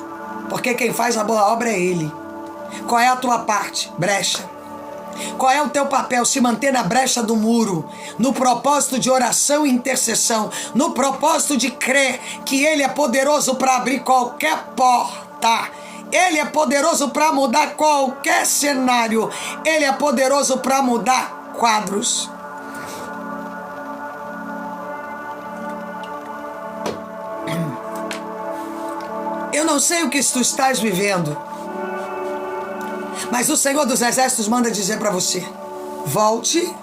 porque quem faz a boa obra é Ele. Qual é a tua parte? Brecha. Qual é o teu papel? Se manter na brecha do muro, no propósito de oração e intercessão, no propósito de crer que Ele é poderoso para abrir qualquer porta. Ele é poderoso para mudar qualquer cenário. Ele é poderoso para mudar quadros. Eu não sei o que tu estás vivendo, mas o Senhor dos Exércitos manda dizer para você: volte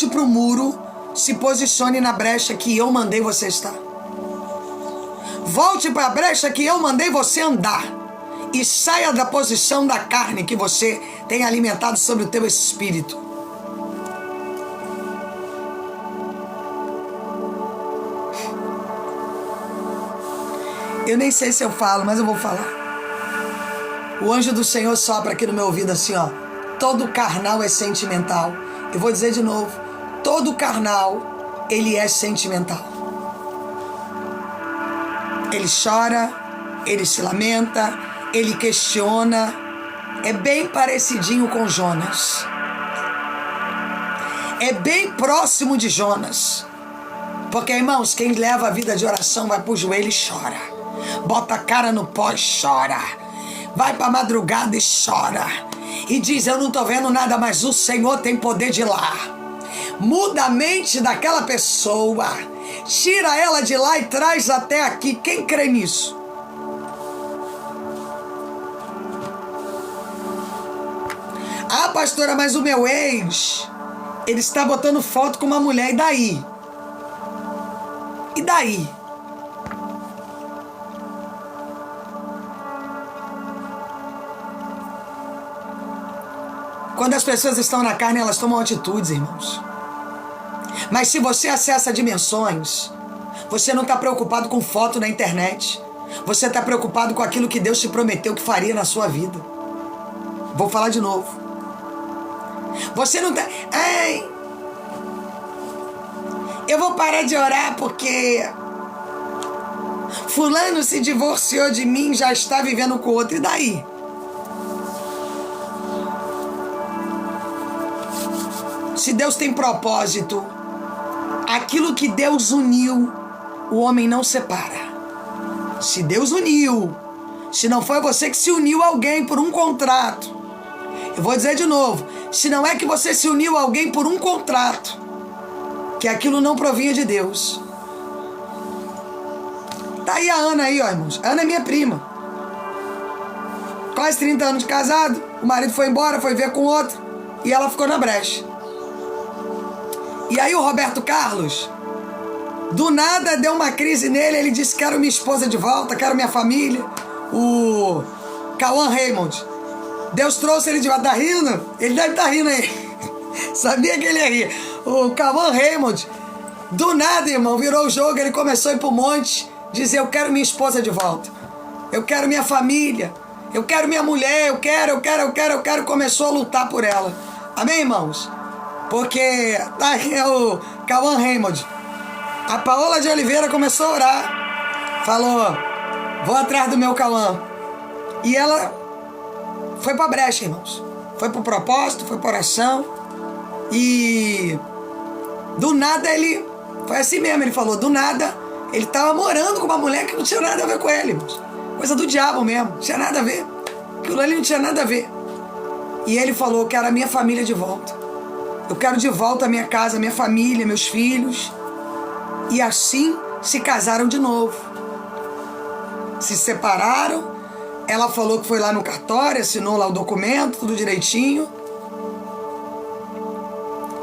para o muro, se posicione na brecha que eu mandei você estar. Volte para a brecha que eu mandei você andar e saia da posição da carne que você tem alimentado sobre o teu espírito. Eu nem sei se eu falo, mas eu vou falar. O anjo do Senhor sopra aqui no meu ouvido assim, ó. Todo carnal é sentimental. Eu vou dizer de novo. Todo carnal, ele é sentimental. Ele chora, ele se lamenta, ele questiona. É bem parecidinho com Jonas. É bem próximo de Jonas. Porque, irmãos, quem leva a vida de oração vai pro joelho e chora. Bota a cara no pó e chora. Vai pra madrugada e chora. E diz: eu não tô vendo nada, mas o Senhor tem poder de ir lá. Muda a mente daquela pessoa. Tira ela de lá e traz até aqui. Quem crê nisso? Ah, pastora, mas o meu ex, ele está botando foto com uma mulher. E daí? E daí? Quando as pessoas estão na carne, elas tomam atitudes, irmãos. Mas se você acessa dimensões, você não está preocupado com foto na internet. Você está preocupado com aquilo que Deus te prometeu que faria na sua vida. Vou falar de novo. Você não está... Ai, eu vou parar de orar porque fulano se divorciou de mim, já está vivendo com outro. E daí? Se Deus tem propósito, aquilo que Deus uniu, o homem não separa. Se Deus uniu, se não foi você que se uniu a alguém por um contrato, eu vou dizer de novo, se não é que você se uniu a alguém por um contrato, que aquilo não provinha de Deus. Tá aí a Ana aí, ó, irmãos. A Ana é minha prima. Quase 30 anos de casado, o marido foi embora, foi ver com outro, e ela ficou na brecha. E aí o Roberto Carlos, do nada deu uma crise nele, ele disse: quero minha esposa de volta, quero minha família. O Cauã Raymond, Deus trouxe ele de volta. Tá rindo? Ele deve estar rindo aí. Sabia que ele ia rir. O Cauã Raymond, do nada, irmão, virou o jogo, ele começou a ir pro monte, dizer: eu quero minha esposa de volta, eu quero minha família, eu quero minha mulher, eu quero. Começou a lutar por ela. Amém, irmãos? Porque tá aí o Cauã Raymond. A Paola de Oliveira começou a orar. Falou: vou atrás do meu Cauã. E ela foi pra brecha, irmãos. foi pro propósito, foi pra oração. E do nada ele... Foi assim mesmo, ele falou, do nada, ele tava morando com uma mulher que não tinha nada a ver com ele. Coisa do diabo mesmo, não tinha nada a ver. Aquilo ali não tinha nada a ver. E ele falou, quero a minha família de volta. Eu quero de volta a minha casa, a minha família, meus filhos. E assim se casaram de novo. Se separaram. Ela falou que foi lá no cartório, assinou lá o documento, tudo direitinho.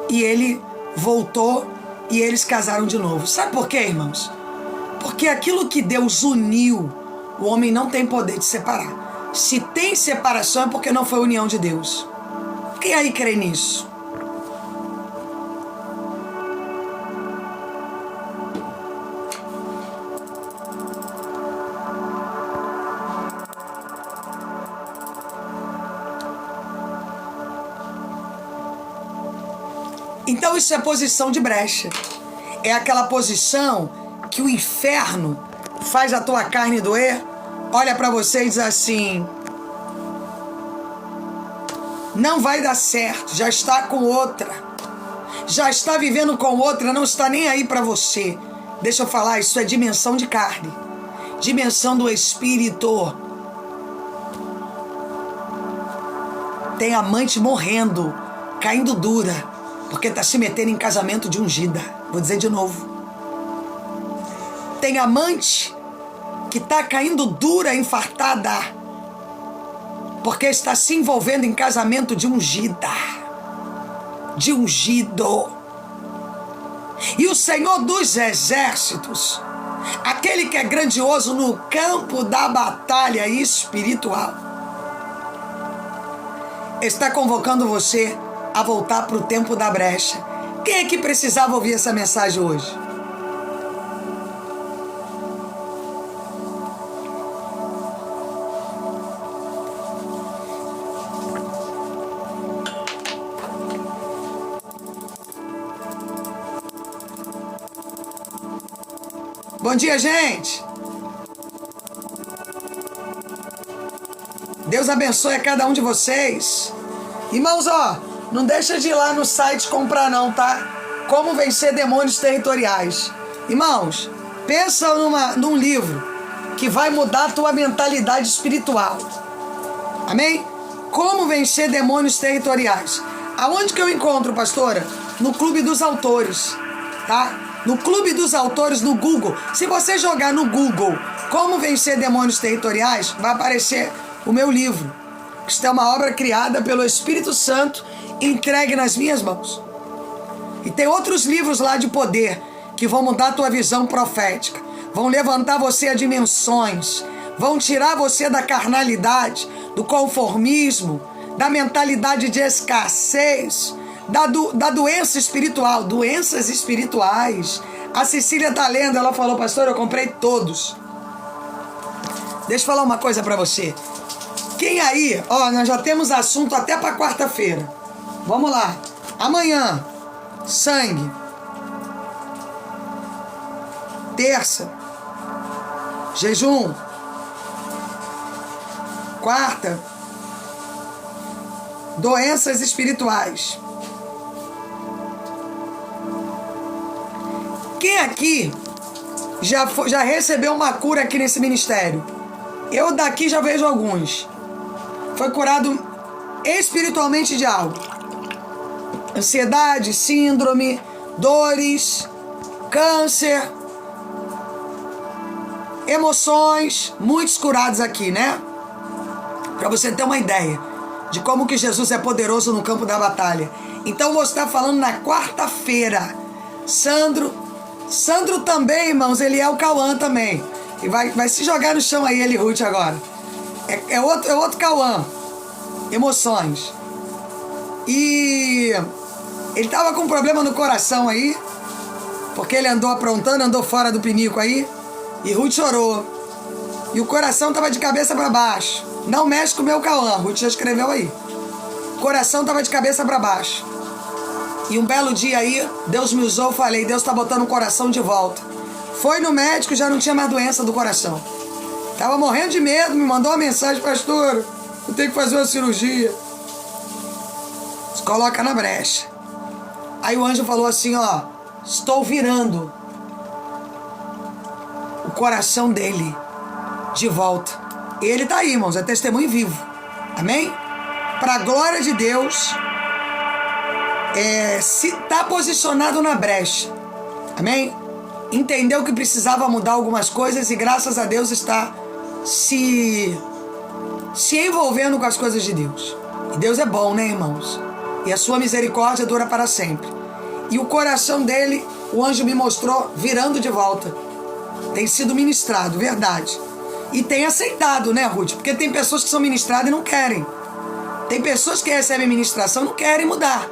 E ele voltou e eles casaram de novo. Sabe por quê, irmãos? Porque aquilo que Deus uniu, o homem não tem poder de separar. Se tem separação é porque não foi união de Deus. Quem aí crê nisso? Então isso é posição de brecha. É aquela posição que o inferno faz a tua carne doer, olha para você e diz assim, não vai dar certo, já está com outra, já está vivendo com outra, não está nem aí para você. Deixa eu falar, isso é dimensão de carne, dimensão do espírito. Tem amante morrendo, caindo dura, porque está se metendo em casamento de ungida. Vou dizer de novo. Tem amante que está caindo dura, infartada, porque está se envolvendo em casamento de ungida, de ungido. E o Senhor dos Exércitos, aquele que é grandioso no campo da batalha espiritual, está convocando você a voltar para o tempo da brecha. Quem é que precisava ouvir essa mensagem hoje? Bom dia, gente! Deus abençoe a cada um de vocês. Irmãos, ó, não deixa de ir lá no site comprar não, tá? Como vencer demônios territoriais. Irmãos, pensa num livro que vai mudar a tua mentalidade espiritual. Amém? Como vencer demônios territoriais. Aonde que eu encontro, pastora? No Clube dos Autores, tá? No Clube dos Autores, no Google. Se você jogar no Google Como Vencer Demônios Territoriais, vai aparecer o meu livro. Isso é uma obra criada pelo Espírito Santo, entregue nas minhas mãos. E tem outros livros lá de poder que vão mudar a tua visão profética, vão levantar você a dimensões, vão tirar você da carnalidade, do conformismo, da mentalidade de escassez, da doença espiritual, doenças espirituais. A Cecília tá lendo, ela falou, pastor, eu comprei todos. Deixa eu falar uma coisa pra você. Quem aí, ó, nós já temos assunto até pra quarta-feira. Vamos lá. Amanhã, sangue. Terça, jejum. Quarta, doenças espirituais. Quem aqui já recebeu uma cura aqui nesse ministério? Eu daqui já vejo alguns. Foi curado espiritualmente de algo. Ansiedade, síndrome, dores, câncer, emoções, muitos curados aqui, né? Para você ter uma ideia de como que Jesus é poderoso no campo da batalha. Então vou estar falando na quarta-feira. Sandro também, irmãos, ele é o Cauã também. E vai se jogar no chão aí, ele, Ruth, agora. É outro Cauã. Emoções. E ele tava com um problema no coração aí, porque ele andou aprontando, andou fora do pinico aí, e Ruth chorou. E o coração tava de cabeça para baixo. Não mexe com o meu Cauã, Ruth já escreveu aí. O coração tava de cabeça para baixo. E um belo dia aí, Deus me usou, falei, Deus tá botando o coração de volta. Foi no médico, já não tinha mais doença do coração. Tava morrendo de medo, me mandou uma mensagem, pastor, eu tenho que fazer uma cirurgia. Se coloca na brecha. Aí o anjo falou assim, ó, estou virando o coração dele de volta. Ele tá aí, irmãos, é testemunho vivo. Amém? Para a glória de Deus, se tá posicionado na brecha. Amém? Entendeu que precisava mudar algumas coisas e graças a Deus está se envolvendo com as coisas de Deus. E Deus é bom, né, irmãos? E a sua misericórdia dura para sempre. E o coração dele, o anjo me mostrou virando de volta. Tem sido ministrado, verdade. E tem aceitado, né, Ruth? Porque tem pessoas que são ministradas e não querem. Tem pessoas que recebem ministração e não querem mudar.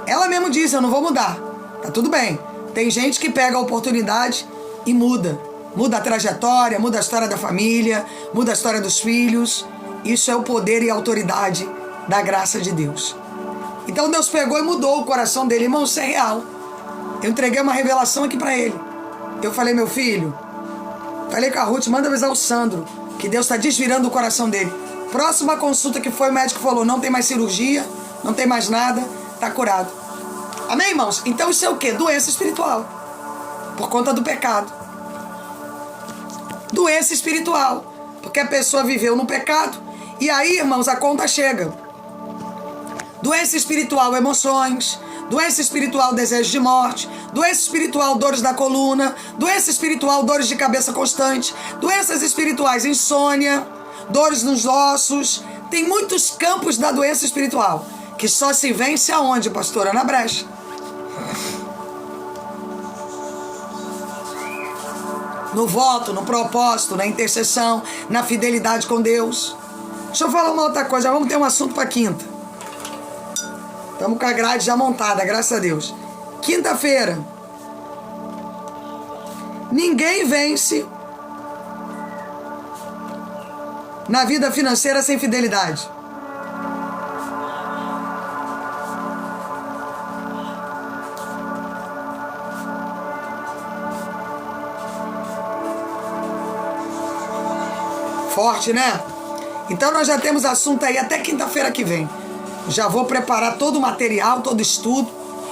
Ela mesmo diz, eu não vou mudar. Tá tudo bem. Tem gente que pega a oportunidade e muda. Muda a trajetória, muda a história da família, muda a história dos filhos. Isso é o poder e a autoridade da graça de Deus. Então Deus pegou e mudou o coração dele. Irmão, isso é real. Eu entreguei uma revelação aqui para ele. Eu falei, meu filho, falei com a Ruth, manda avisar o Sandro, que Deus está desvirando o coração dele. Próxima consulta que foi, o médico falou, não tem mais cirurgia, não tem mais nada, está curado. Amém, irmãos? Então isso é o quê? Doença espiritual. Por conta do pecado. Doença espiritual. Porque a pessoa viveu no pecado. E aí, irmãos, a conta chega. Doença espiritual, emoções. Doença espiritual, desejo de morte. Doença espiritual, dores da coluna. Doença espiritual, dores de cabeça constante. Doenças espirituais, insônia. Dores nos ossos. Tem muitos campos da doença espiritual. Que só se vence aonde, pastora? Na brecha. No voto, no propósito, na intercessão, na fidelidade com Deus. Deixa eu falar uma outra coisa. Já vamos ter um assunto para quinta. Estamos com a grade já montada, graças a Deus. Quinta-feira. Ninguém vence na vida financeira sem fidelidade. Forte, né? Então nós já temos assunto aí até quinta-feira que vem. Já vou preparar todo o material, todo o estudo.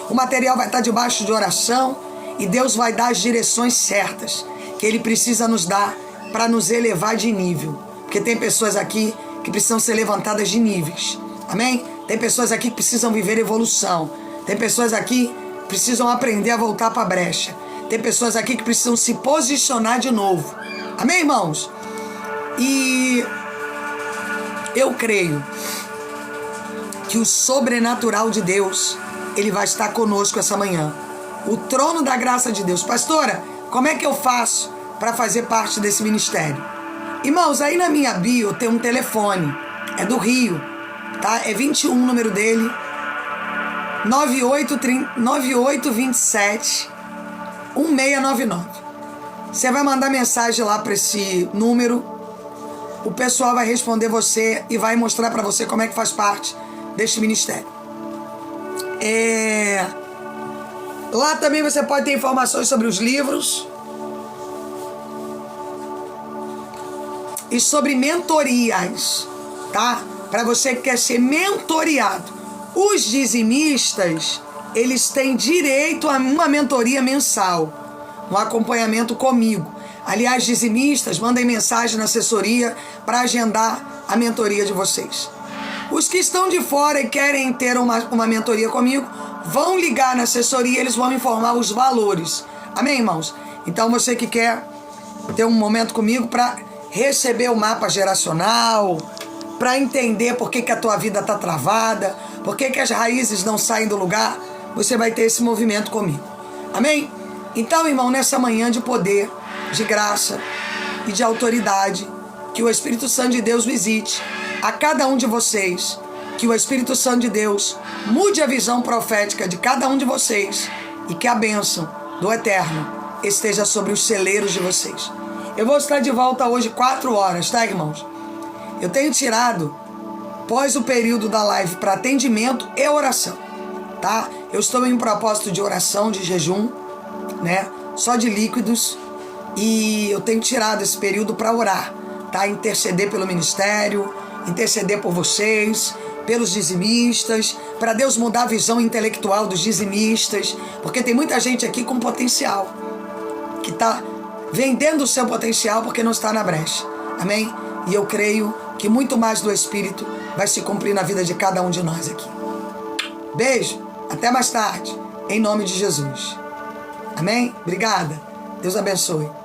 O material vai estar debaixo de oração e Deus vai dar as direções certas que Ele precisa nos dar para nos elevar de nível. Porque tem pessoas aqui que precisam ser levantadas de níveis. Amém? Tem pessoas aqui que precisam viver evolução. Tem pessoas aqui que precisam aprender a voltar para a brecha. Tem pessoas aqui que precisam se posicionar de novo. Amém, irmãos? E eu creio que o sobrenatural de Deus, Ele vai estar conosco essa manhã. O trono da graça de Deus. Pastora, como é que eu faço para fazer parte desse ministério? Irmãos, aí na minha bio tem um telefone. É do Rio, tá? É 21 o número dele. 9827 1699. Você vai mandar mensagem lá para esse número. O pessoal vai responder você e vai mostrar para você como é que faz parte deste ministério. Lá também você pode ter informações sobre os livros e sobre mentorias, tá? Para você que quer ser mentoriado. Os dizimistas, eles têm direito a uma mentoria mensal, um acompanhamento comigo. Aliás, dizimistas, mandem mensagem na assessoria para agendar a mentoria de vocês. Os que estão de fora e querem ter uma mentoria comigo, vão ligar na assessoria, eles vão informar os valores. Amém, irmãos? Então você que quer ter um momento comigo para receber o mapa geracional, para entender por que a tua vida está travada, por que as raízes não saem do lugar, você vai ter esse movimento comigo. Amém? Então, irmão, nessa manhã de poder, de graça e de autoridade, que o Espírito Santo de Deus visite a cada um de vocês, que o Espírito Santo de Deus mude a visão profética de cada um de vocês e que a bênção do Eterno esteja sobre os celeiros de vocês. Eu vou estar de volta hoje 4 horas, tá, irmãos? Eu tenho tirado, após o período da live, para atendimento e oração, tá? Eu estou em um propósito de oração, de jejum, né? Só de líquidos. E eu tenho tirado esse período para orar, tá? Interceder pelo ministério, interceder por vocês, pelos dizimistas, para Deus mudar a visão intelectual dos dizimistas, porque tem muita gente aqui com potencial, que está vendendo o seu potencial porque não está na brecha. Amém? E eu creio que muito mais do Espírito vai se cumprir na vida de cada um de nós aqui. Beijo, até mais tarde, em nome de Jesus. Amém? Obrigada. Deus abençoe.